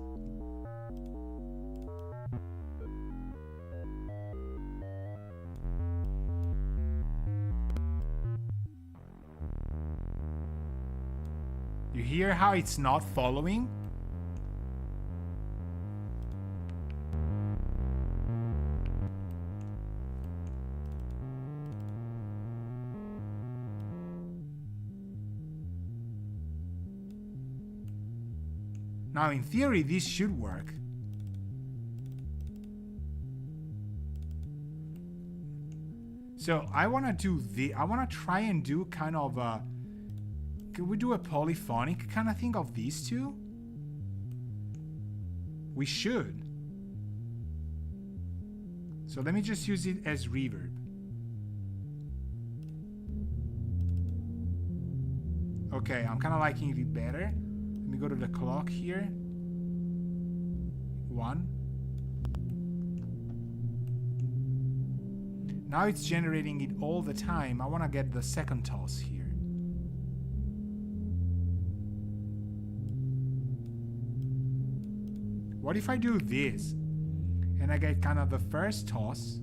You hear how it's not following? Now, in theory, this should work. So I want to do I want to try and do kind of a. Could we do a polyphonic kind of thing of these two? We should. So let me just use it as reverb. Okay, I'm kind of liking it better. Let me go to the clock here. 1. Now it's generating it all the time. I want to get the second toss here. What if I do this and I get kind of the first toss?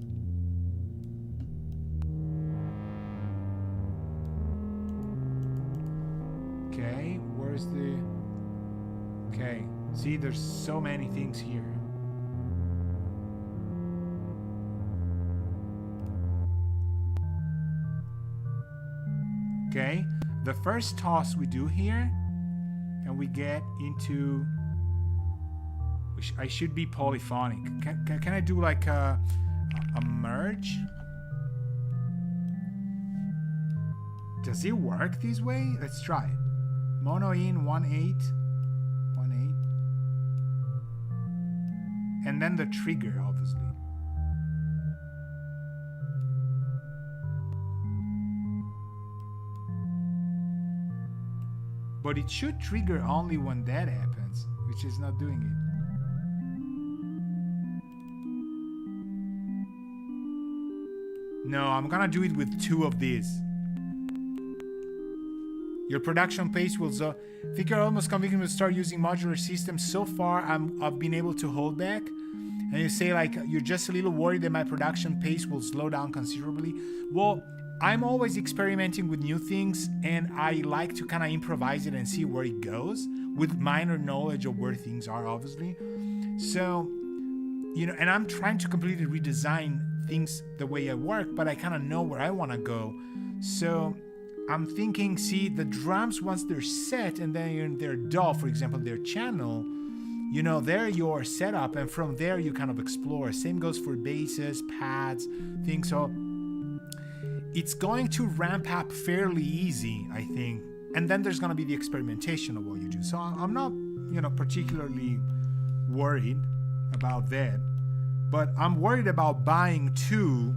Okay, where's the... Okay, see, there's so many things here. Okay, the first toss we do here, and we get into... I should be polyphonic. Can I do like a merge? Does it work this way? Let's try it. Mono in 1/8, 1/8, and then the trigger, obviously. But it should trigger only when that happens, which is not doing it. No, I'm gonna do it with 2 of these. Your production pace will I think you're almost convinced to start using modular systems. So far, I've been able to hold back. And you say like, you're just a little worried that my production pace will slow down considerably. Well, I'm always experimenting with new things, and I like to kind of improvise it and see where it goes with minor knowledge of where things are, obviously. So, you know, and I'm trying to completely redesign things the way I work, but I kind of know where I want to go. So I'm thinking, see, the drums, once they're set and then they're DAW, for example, their channel, you know, they're your setup, and from there you kind of explore. Same goes for basses, pads, things. So it's going to ramp up fairly easy, I think. And then there's going to be the experimentation of what you do. So I'm not, you know, particularly worried about that. But I'm worried about buying 2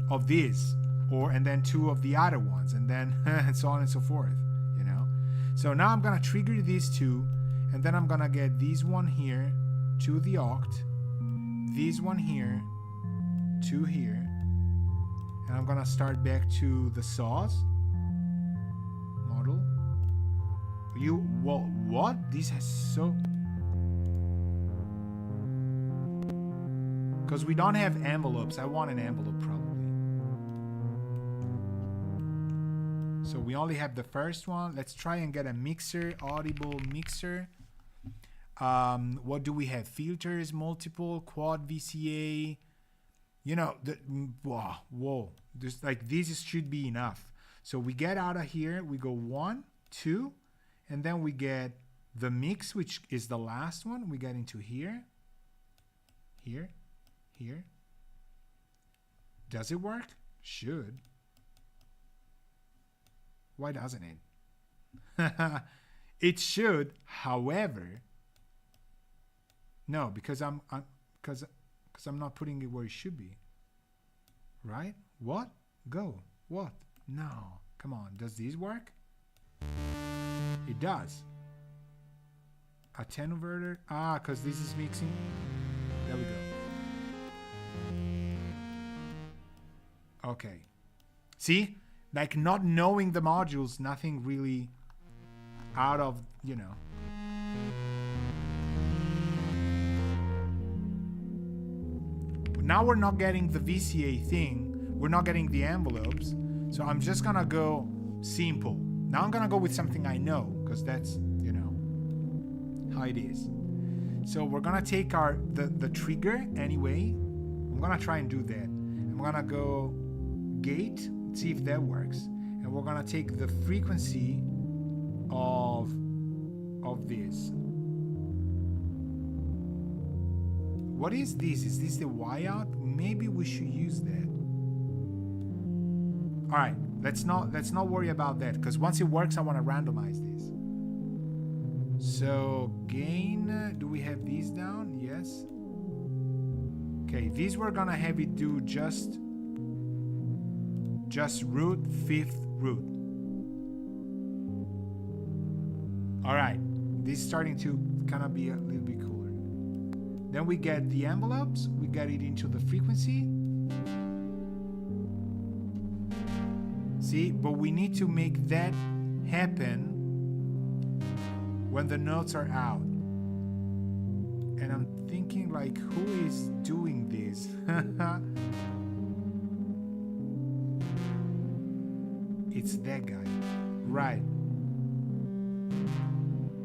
of these, and then 2 of the other ones, and then and so on and so forth, you know. So now I'm gonna trigger these 2, and then I'm gonna get these one here to the oct, these one here, 2 here, and I'm gonna start back to the saws model. What? This has so... Because we don't have envelopes. I want an envelope probably. So we only have the first one. Let's try and get a mixer, Audible mixer. What do we have? Filters, multiple, quad VCA. You know, whoa. Just like this should be enough. So we get out of here. We go 1, 2, and then we get the mix, which is the last one. We get into here. Here. Does it work? Should. Why doesn't it? It should, however, no, because I'm not putting it where it should be. Right? What? Go. What? No. Come on. Does this work? It does. Attenuator. Because this is mixing. There we go. Okay. See? Like not knowing the modules, nothing really out of, you know. But now we're not getting the VCA thing. We're not getting the envelopes. So I'm just gonna go simple. Now I'm gonna go with something I know, because that's, you know, how it is. So we're gonna take the trigger anyway. I'm gonna try and do that. I'm gonna go gate, see if that works, and we're gonna take the frequency of this. What is this? Is this the Y out? Maybe we should use that. All right, let's not worry about that, because once it works, I want to randomize this. So gain, do we have these down? Yes. Okay, these we're gonna have it do just root, fifth root. All right, this is starting to kind of be a little bit cooler. Then we get the envelopes, we get it into the frequency. See, but we need to make that happen when the notes are out. And I'm thinking, like, who is doing this? It's that guy. Right.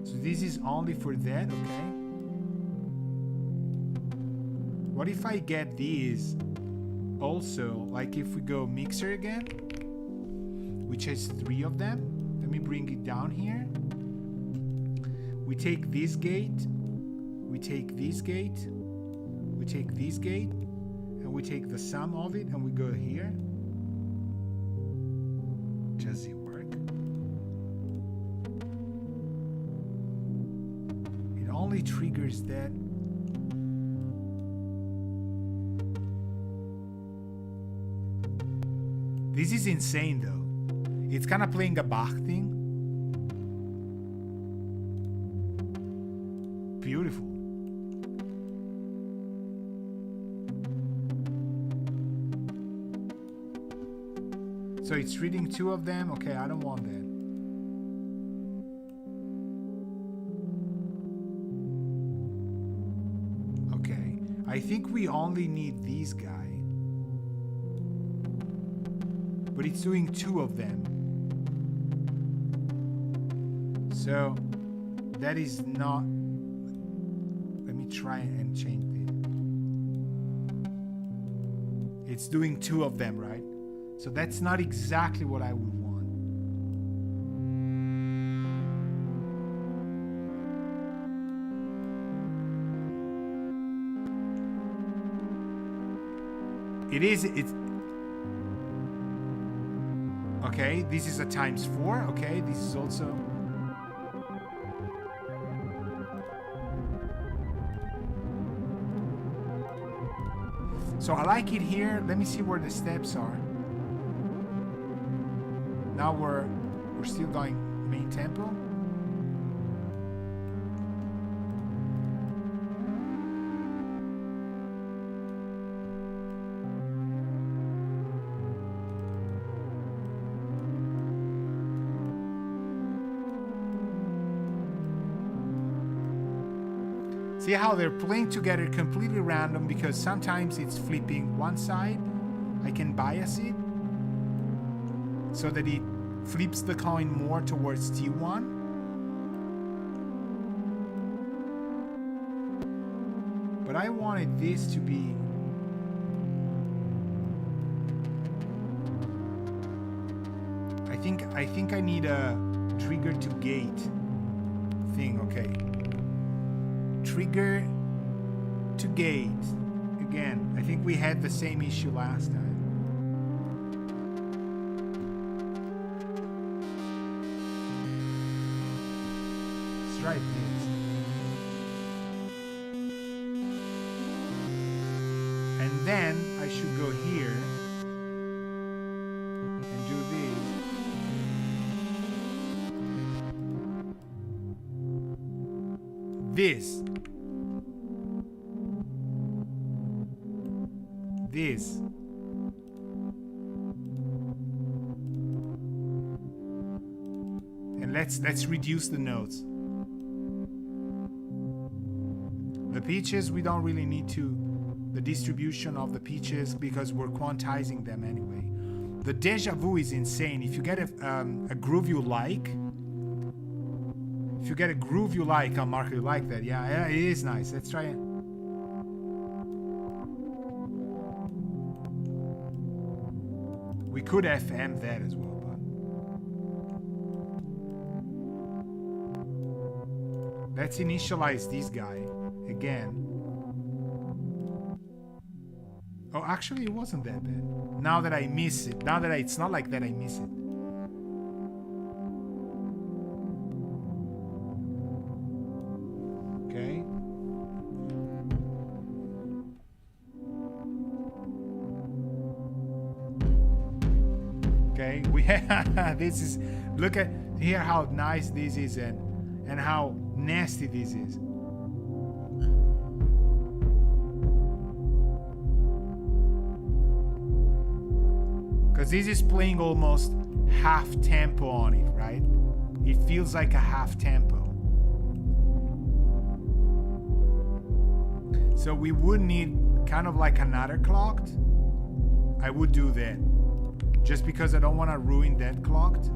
So this is only for that, okay? What if I get these also, like if we go mixer again, which has 3 of them. Let me bring it down here. We take this gate, we take this gate, we take this gate, and we take the sum of it and we go here. Does it work? It only triggers that. This is insane though. It's kind of playing a Bach thing. Beautiful. So it's reading 2 of them. Okay, I don't want that. Okay, I think we only need these guys. But it's doing 2 of them. So that is not. Let me try and change it. It's doing 2 of them, right? So that's not exactly what I would want. It's okay, this is a times 4. Okay, this is also. So I like it here. Let me see where the steps are. Now we're still going main tempo. See how they're playing together completely random, because sometimes it's flipping one side. I can bias it so that it flips the coin more towards T1. But I wanted this to be. I think I need a trigger to gate thing. Okay. Trigger to gate. Again, I think we had the same issue last time. Let's try this. And then I should go here and do this. This. And let's reduce the notes. The pitches, we don't really need to. The distribution of the pitches, because we're quantizing them anyway. The deja vu is insane. If you get a groove you like, I'll mark it like that. Yeah, it is nice. Let's try it. We could FM that as well, but let's initialize this guy again. Oh, actually, it wasn't that bad. Now that I miss it, it's not like that I miss it. Okay, we this is, look at here how nice this is and how nasty this is. Because this is playing almost half tempo on it, right? It feels like a half tempo. So we would need kind of like another clocked. I would do that. Just because I don't want to ruin that clocked.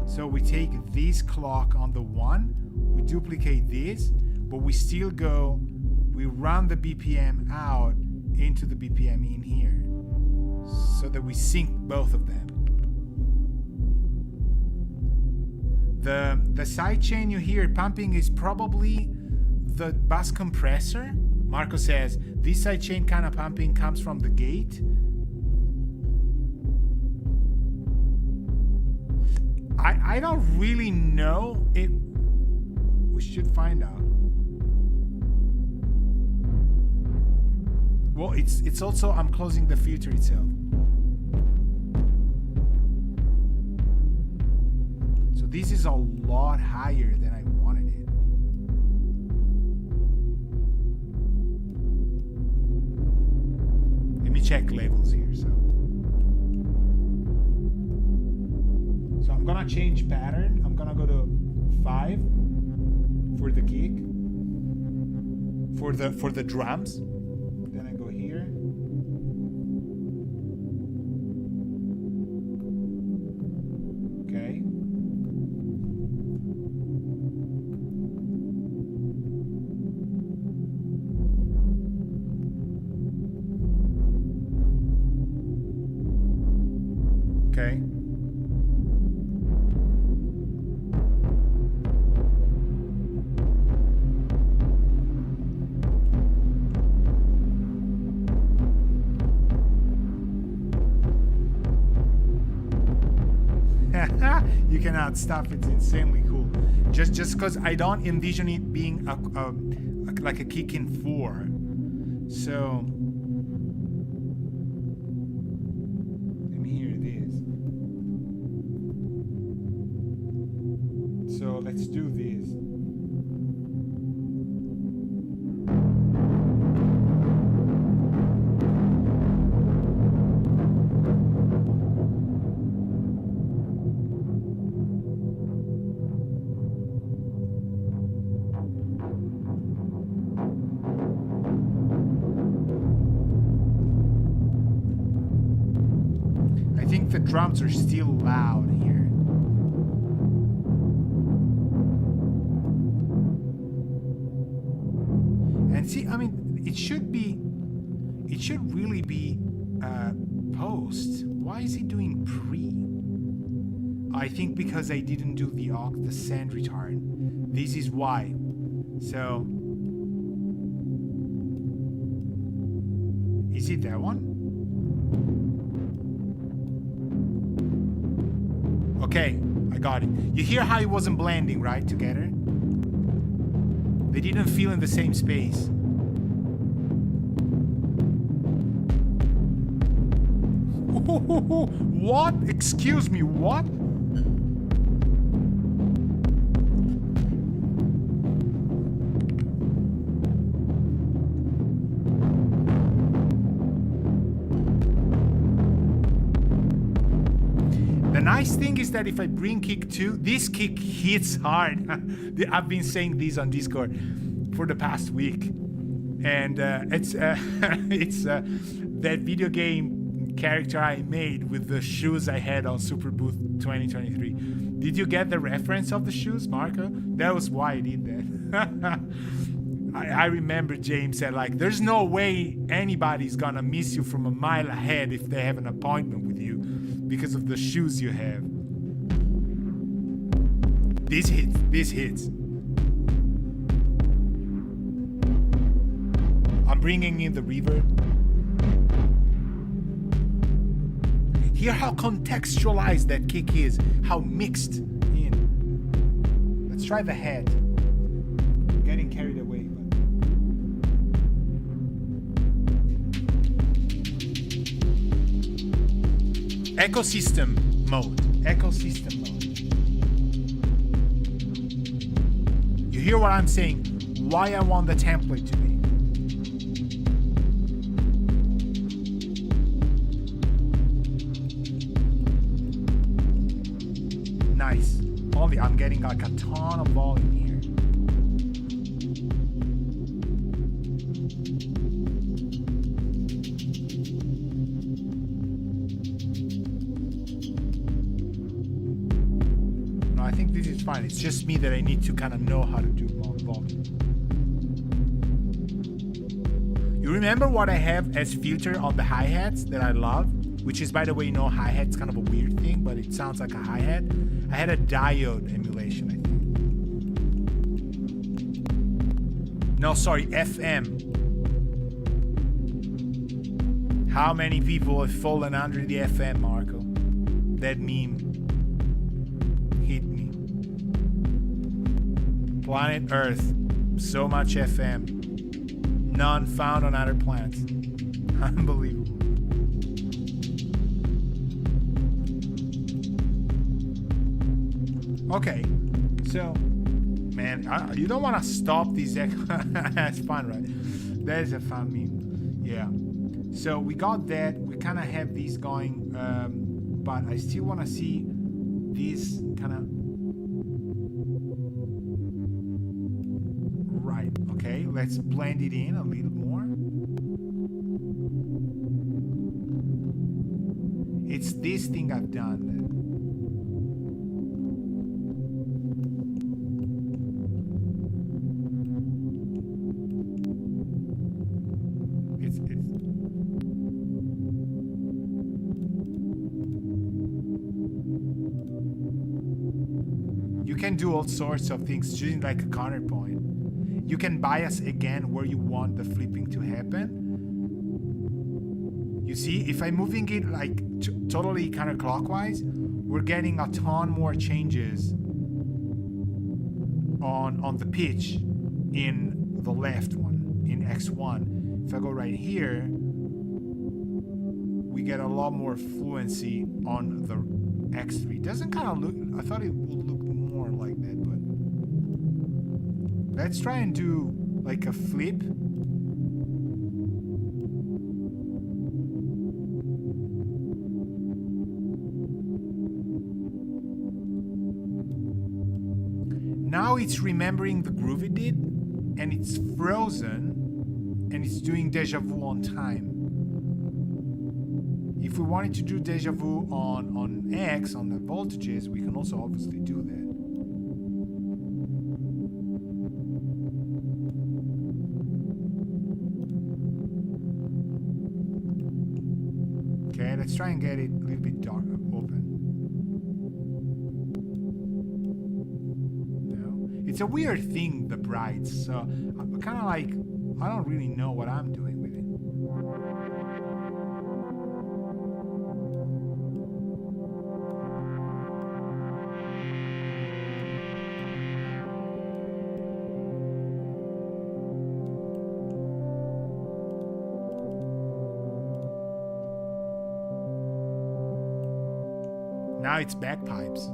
So we take this clock on the one, we duplicate this, but we still go, we run the BPM out into the BPM in here, so that we sync both of them. The sidechain you hear pumping is probably the bus compressor. Marco says this sidechain kind of pumping comes from the gate. I don't really know. We should find out. Well, it's also, I'm closing the filter itself. So this is a lot higher than I wanted it. Let me check levels here. So I'm gonna change pattern. I'm gonna go to 5 for the kick, for the drums. Then I go here. Okay. Okay. You cannot stop. It's insanely cool. Just because I don't envision it being like a kick in 4. So let me hear this. So let's do this. The drums are still loud here. And see, I mean, it should really be post. Why is he doing pre? I think because I didn't do the send retard. This is why. So is it that one? Okay, I got it. You hear how it wasn't blending, right, together? They didn't feel in the same space. What? Excuse me, what? The nice thing is that if I bring kick 2, this kick hits hard. I've been saying this on Discord for the past week, and it's that video game character I made with the shoes I had on Superbooth 2023. Did you get the reference of the shoes, Marco? That was why I did that. I remember James said, like, there's no way anybody's gonna miss you from a mile ahead if they have an appointment with you because of the shoes you have. This hits. I'm bringing in the reverb. Hear how contextualized that kick is, how mixed in. Let's try the head. I'm getting carried away. ecosystem mode. Ecosystem mode. You hear what I'm saying? Why I want the template to be. Nice. Only I'm getting like a ton of volume here. No, I think this is fine. It's just me that I need to kind of know how to do volume. You remember what I have as filter on the hi-hats that I love? Which is, by the way, no hi-hat's kind of a weird thing, but it sounds like a hi-hat. I had a diode emulation, I think. No, sorry, FM. How many people have fallen under the FM, Marco? That meme hit me. Planet Earth, so much FM. None found on other planets. Unbelievable. Okay, so, man, you don't want to stop these. That's fun, right? That is a fun meme. Yeah. So we got that. We kind of have these going, but I still want to see these kind of. Right. Okay. Let's blend it in a little more. It's this thing I've done. You can do all sorts of things using like a counterpoint. You can bias again where you want the flipping to happen. You see, if I'm moving it like totally counterclockwise, we're getting a ton more changes on the pitch in the left one, in X1. If I go right here, we get a lot more fluency on the X3. It doesn't kind of look, I thought it would look more like that, but let's try and do like a flip. Now it's remembering the groove it did, and it's frozen, and it's doing deja vu on time. If we wanted to do deja vu on X, on the voltages, we can also obviously do that. Okay, let's try and get it a little bit dark, open. No, it's a weird thing, the brights. So I'm kind of like, I don't really know what I'm doing with it. Now it's bagpipes.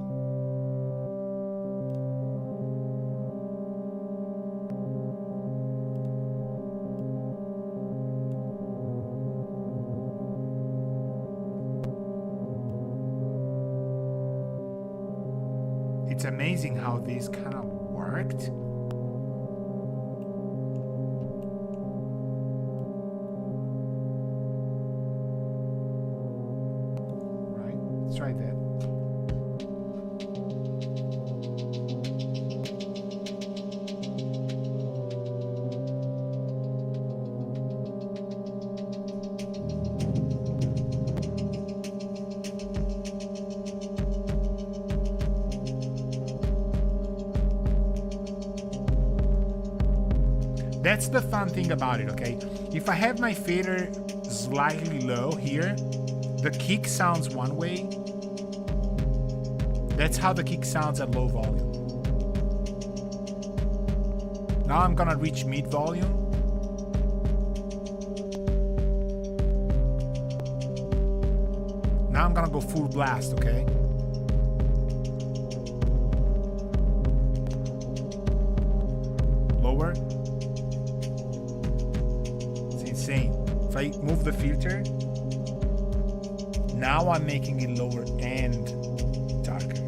It's amazing how this kind of worked. Right, let's try that. That's the fun thing about it, okay? If I have my fader slightly low here, the kick sounds one way. That's how the kick sounds at low volume. Now I'm gonna reach mid volume. Now Now I'm gonna go full blast, okay? Lower. It's insane. If I move the filter, now I'm making it lower and darker.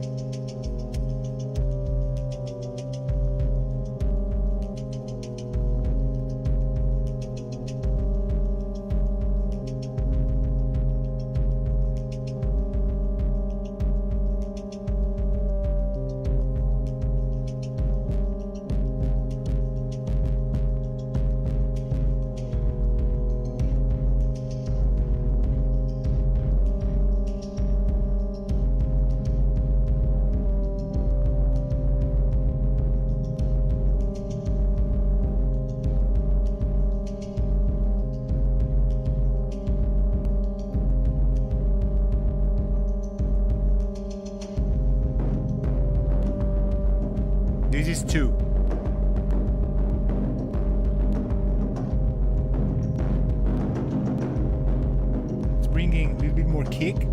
This is 2. It's bringing a little bit more kick.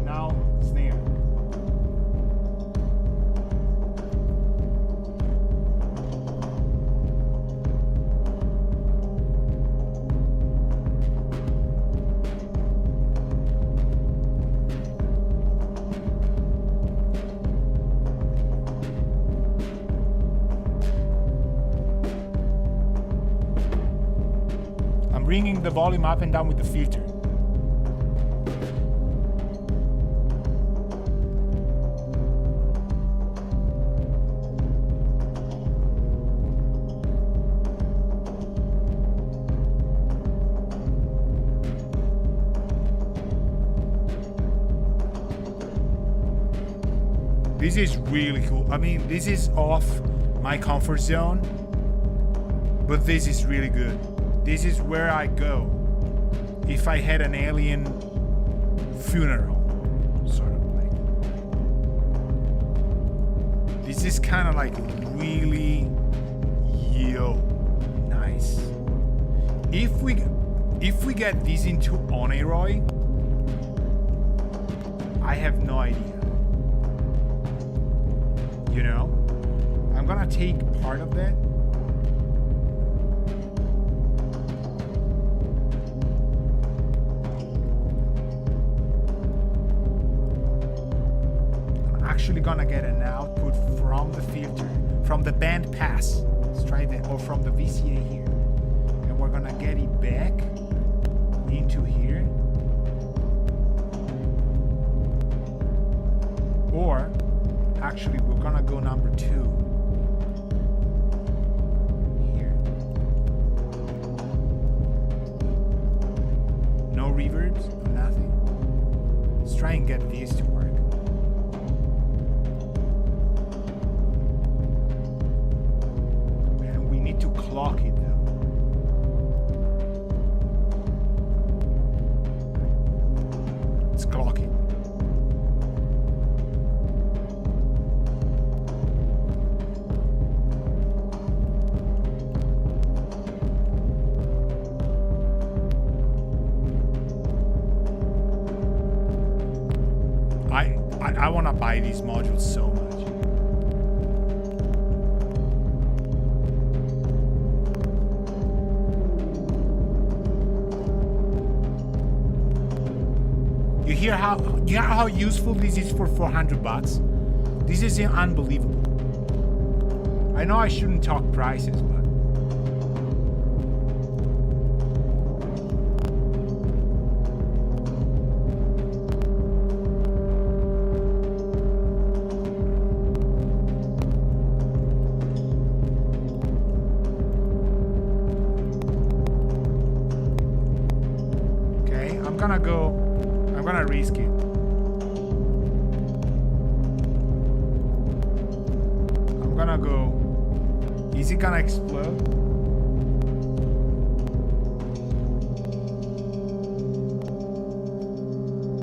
Now, snare. Bringing the volume up and down with the filter. This is really cool. I mean, this is off my comfort zone, but this is really good. This is where I go if I had an alien funeral, sort of like. This is kind of like really, nice. If we get this into Oneroy, I have no idea. You know, I'm gonna take part of that. Actually gonna get an output from the filter, from the band pass. Let's try that, or from the VCA here. And we're gonna get it back into here. Or, actually, we're gonna go number 2. Here. No reverbs, nothing. Let's try and get these to work. To clock it though. Let's clock it. I want to buy these modules so much. You hear how useful this is for 400 bucks? This is unbelievable. I know I shouldn't talk prices, but okay, I'm gonna risk it. I'm gonna go. Is it gonna explode?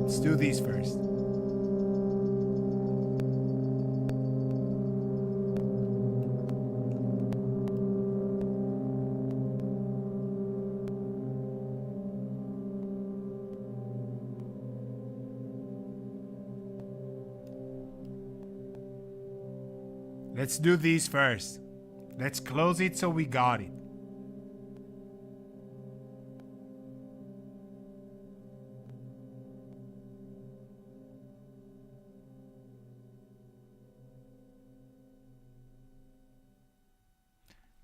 Let's do these first. Let's do this first. Let's close it so we got it.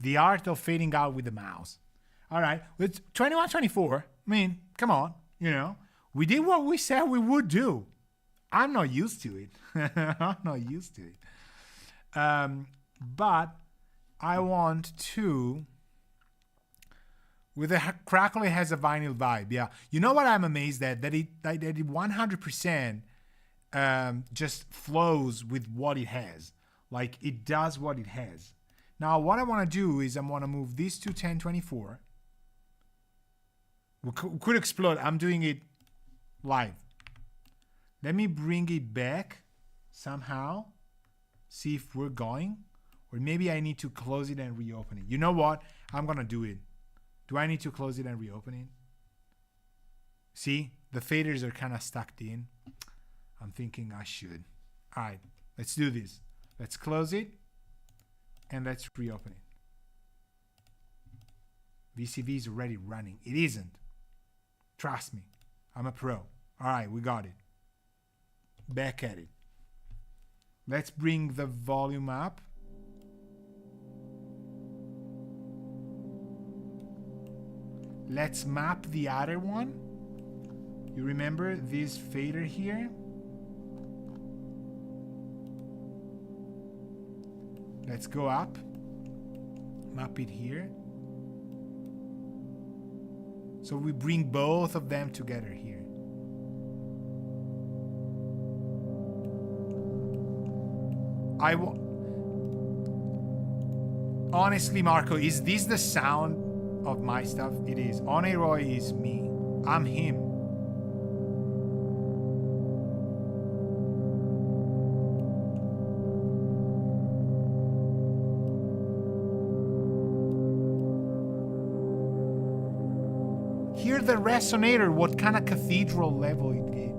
The art of fading out with the mouse. All right, it's 21:24. I mean, come on, we did what we said we would do. I'm not used to it. I'm not used to it. But I want to. With a crackle, it has a vinyl vibe. Yeah, you know what I'm amazed at? That it 100% just flows with what it has. Like it does what it has. Now, what I want to do is I want to move this to 1024. We could explode. I'm doing it live. Let me bring it back somehow. See if we're going. Or maybe I need to close it and reopen it. You know what? I'm going to do it. Do I need to close it and reopen it? See? The faders are kind of stuck in. I'm thinking I should. All right. Let's do this. Let's close it. And let's reopen it. VCV is already running. It isn't. Trust me. I'm a pro. All right, we got it. Back at it. Let's bring the volume up. Let's map the other one. You remember this fader here? Let's go up, map it here. So we bring both of them together here. Honestly, Marco, is this the sound of my stuff? It is. Oneroy is me. I'm him. Hear the resonator, what kind of cathedral level it gave.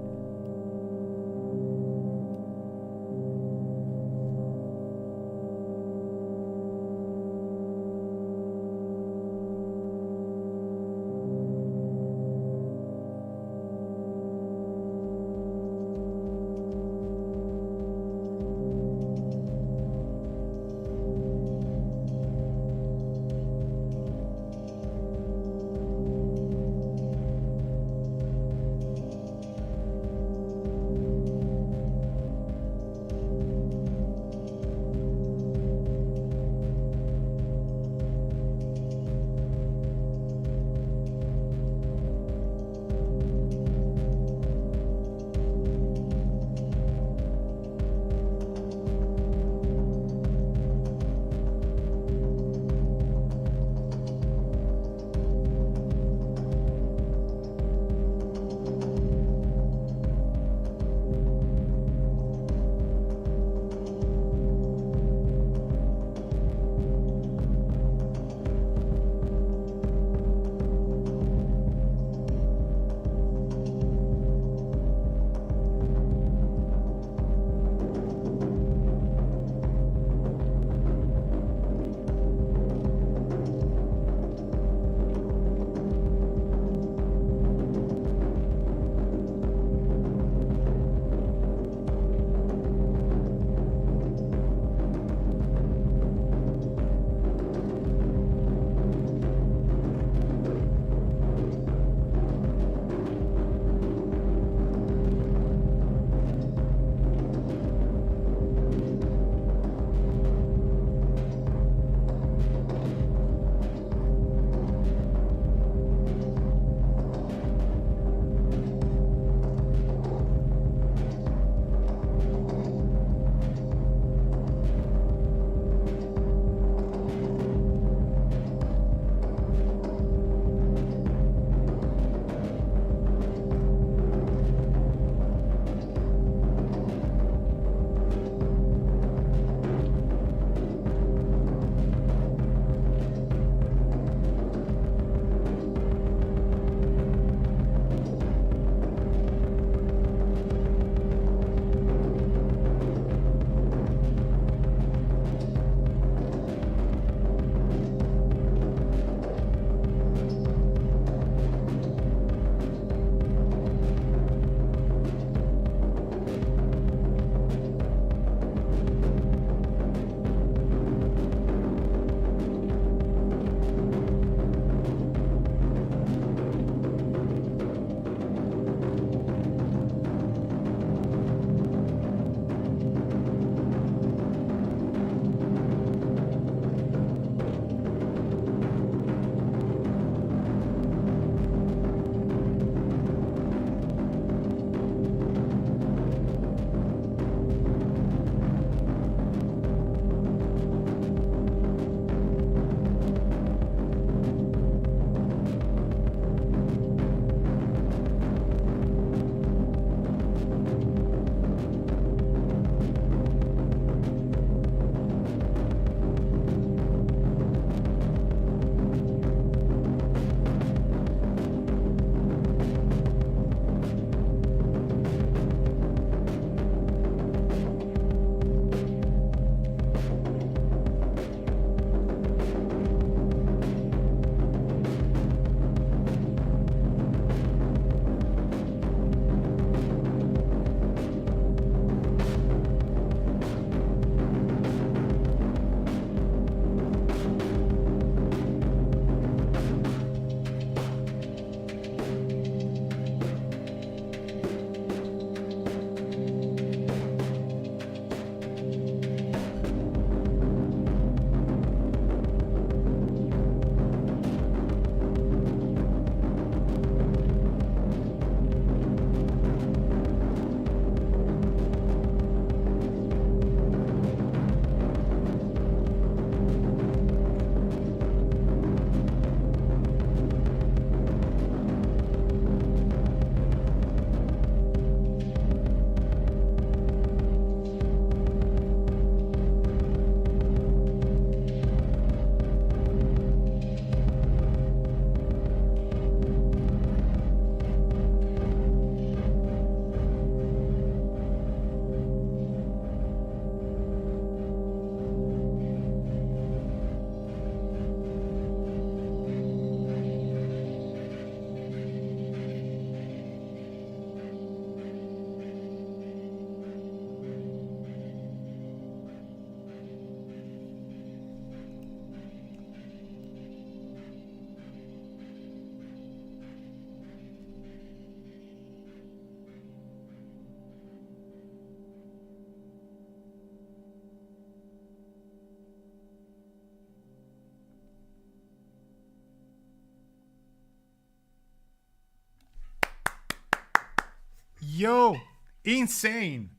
Yo, insane.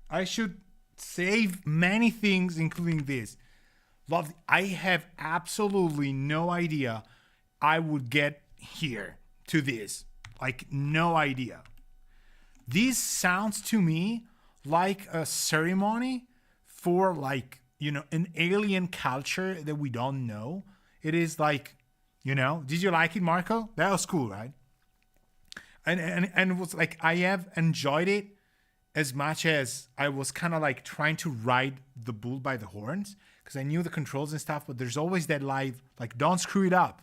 I should save many things, including this. Love, I have absolutely no idea I would get here to this. Like, no idea. This sounds to me like a ceremony for, like, you know, an alien culture that we don't know. It is like, you know, did you like it, Marco? That was cool, right? And it was like, I have enjoyed it as much as I was kind of like trying to ride the bull by the horns because I knew the controls and stuff, but there's always that live, like, don't screw it up,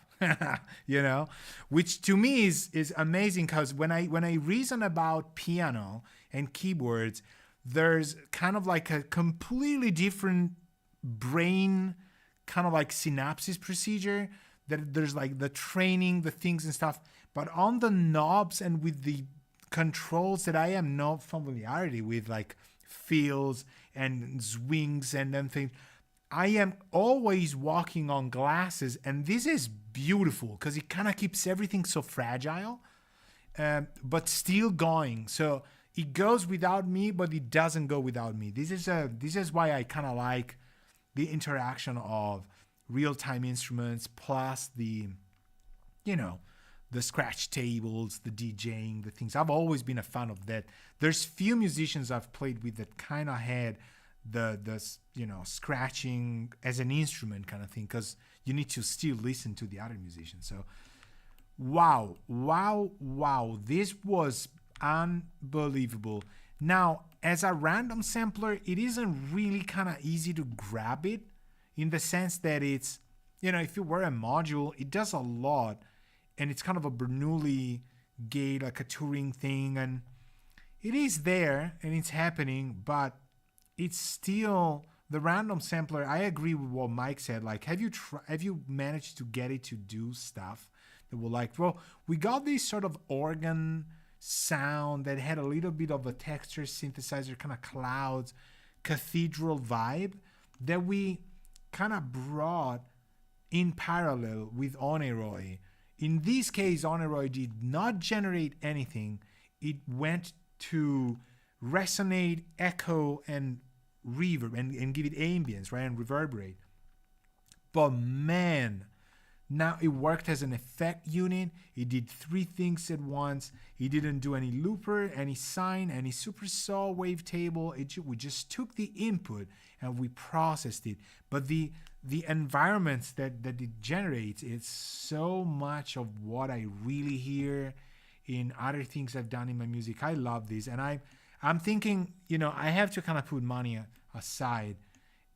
you know, which to me is amazing because when I reason about piano and keyboards, there's kind of like a completely different brain kind of like synapses procedure that there's like the training, the things and stuff, but on the knobs and with the controls that I am not familiarity with, like fills and swings and then things, I am always walking on glasses, and this is beautiful because it kind of keeps everything so fragile, but still going. So it goes without me, but it doesn't go without me. This is why I kind of like the interaction of real-time instruments plus the, you know, the scratch tables, the DJing, the things. I've always been a fan of that. There's few musicians I've played with that kind of had the you know, scratching as an instrument kind of thing, because you need to still listen to the other musicians. So wow, this was unbelievable. Now, as a random sampler, it isn't really kind of easy to grab it in the sense that it's, you know, if you were a module, it does a lot, and it's kind of a Bernoulli gate, like a touring thing, and it is there and it's happening, but it's still the random sampler. I agree with what Mike said. Like, have you managed to get it to do stuff that were like, well, we got this sort of organ sound that had a little bit of a texture synthesizer, kind of clouds, cathedral vibe that we kind of brought in parallel with Oneroy. In this case, Oneroy did not generate anything. It went to resonate, echo, and reverb, and give it ambience, right, and reverberate. But man, now it worked as an effect unit. It did three things at once. It didn't do any looper, any sine, any super saw wavetable. We just took the input and we processed it. But the environments that it generates, it's so much of what I really hear in other things I've done in my music. I love this, and I'm thinking, you know, I have to kind of put money aside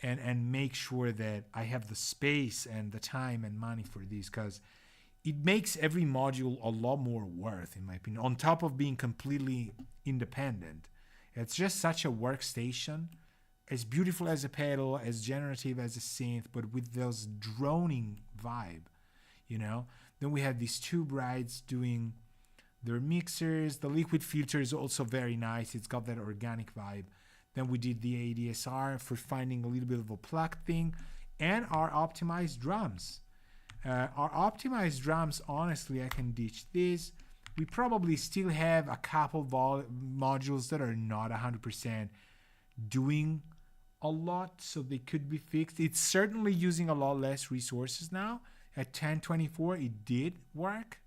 and make sure that I have the space and the time and money for this, because it makes every module a lot more worth, in my opinion, on top of being completely independent. It's just such a workstation, as beautiful as a pedal, as generative as a synth, but with those droning vibe, you know. Then we have these two brides doing their mixers. The liquid filter is also very nice. It's got that organic vibe. Then we did the ADSR for finding a little bit of a plucked thing, and our optimized drums. Our optimized drums, honestly, I can ditch this. We probably still have a couple modules that are not 100% doing a lot, so they could be fixed. It's certainly using a lot less resources now. At 1024, it did work.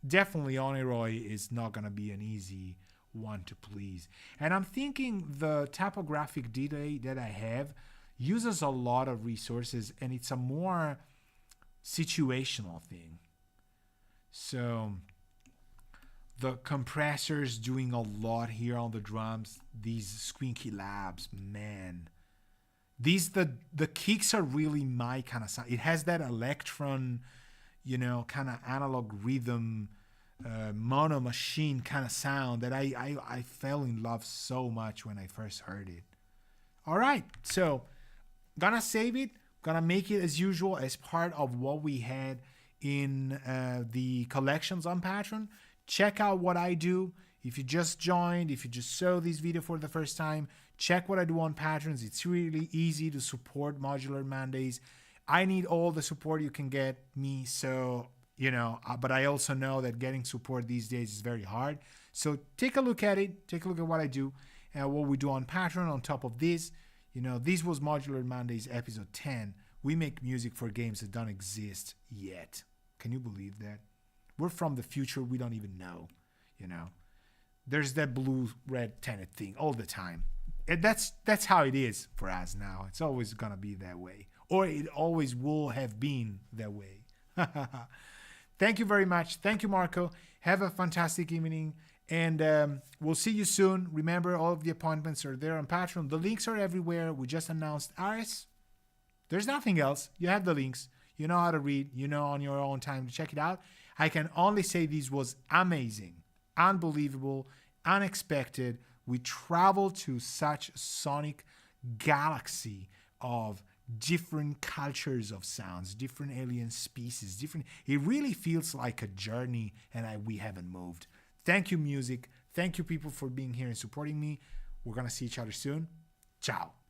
Definitely Oneroy is not going to be an easy one to please. And I'm thinking the typographic delay that I have uses a lot of resources, and it's a more situational thing. So the compressors doing a lot here on the drums. These squinky labs, man. These the kicks are really my kind of sound. It has that electron, you know, kind of analog rhythm, mono machine kind of sound that I fell in love so much when I first heard it. All right, so gonna save it, gonna make it as usual as part of what we had in the collections on Patreon. Check out what I do. If you just joined, if you just saw this video for the first time, check what I do on Patreons. It's really easy to support Modular Mondays. I need all the support you can get me, so but I also know that getting support these days is very hard. So take a look at it. Take a look at what I do and what we do on Patreon on top of this. This was Modular Mondays episode 10. We make music for games that don't exist yet. Can you believe that? We're from the future. We don't even know, There's that blue-red Tenet thing all the time. And that's how it is for us now. It's always going to be that way. Or it always will have been that way. Thank you very much. Thank you, Marco. Have a fantastic evening. And we'll see you soon. Remember, all of the appointments are there on Patreon. The links are everywhere. We just announced ours. There's nothing else. You have the links. You know how to read. You know on your own time to check it out. I can only say this was amazing, unbelievable, unexpected. We traveled to such a sonic galaxy of different cultures of sounds, different alien species, it really feels like a journey, and we haven't moved. Thank you, music. Thank you, people, for being here and supporting me. We're going to see each other soon. Ciao.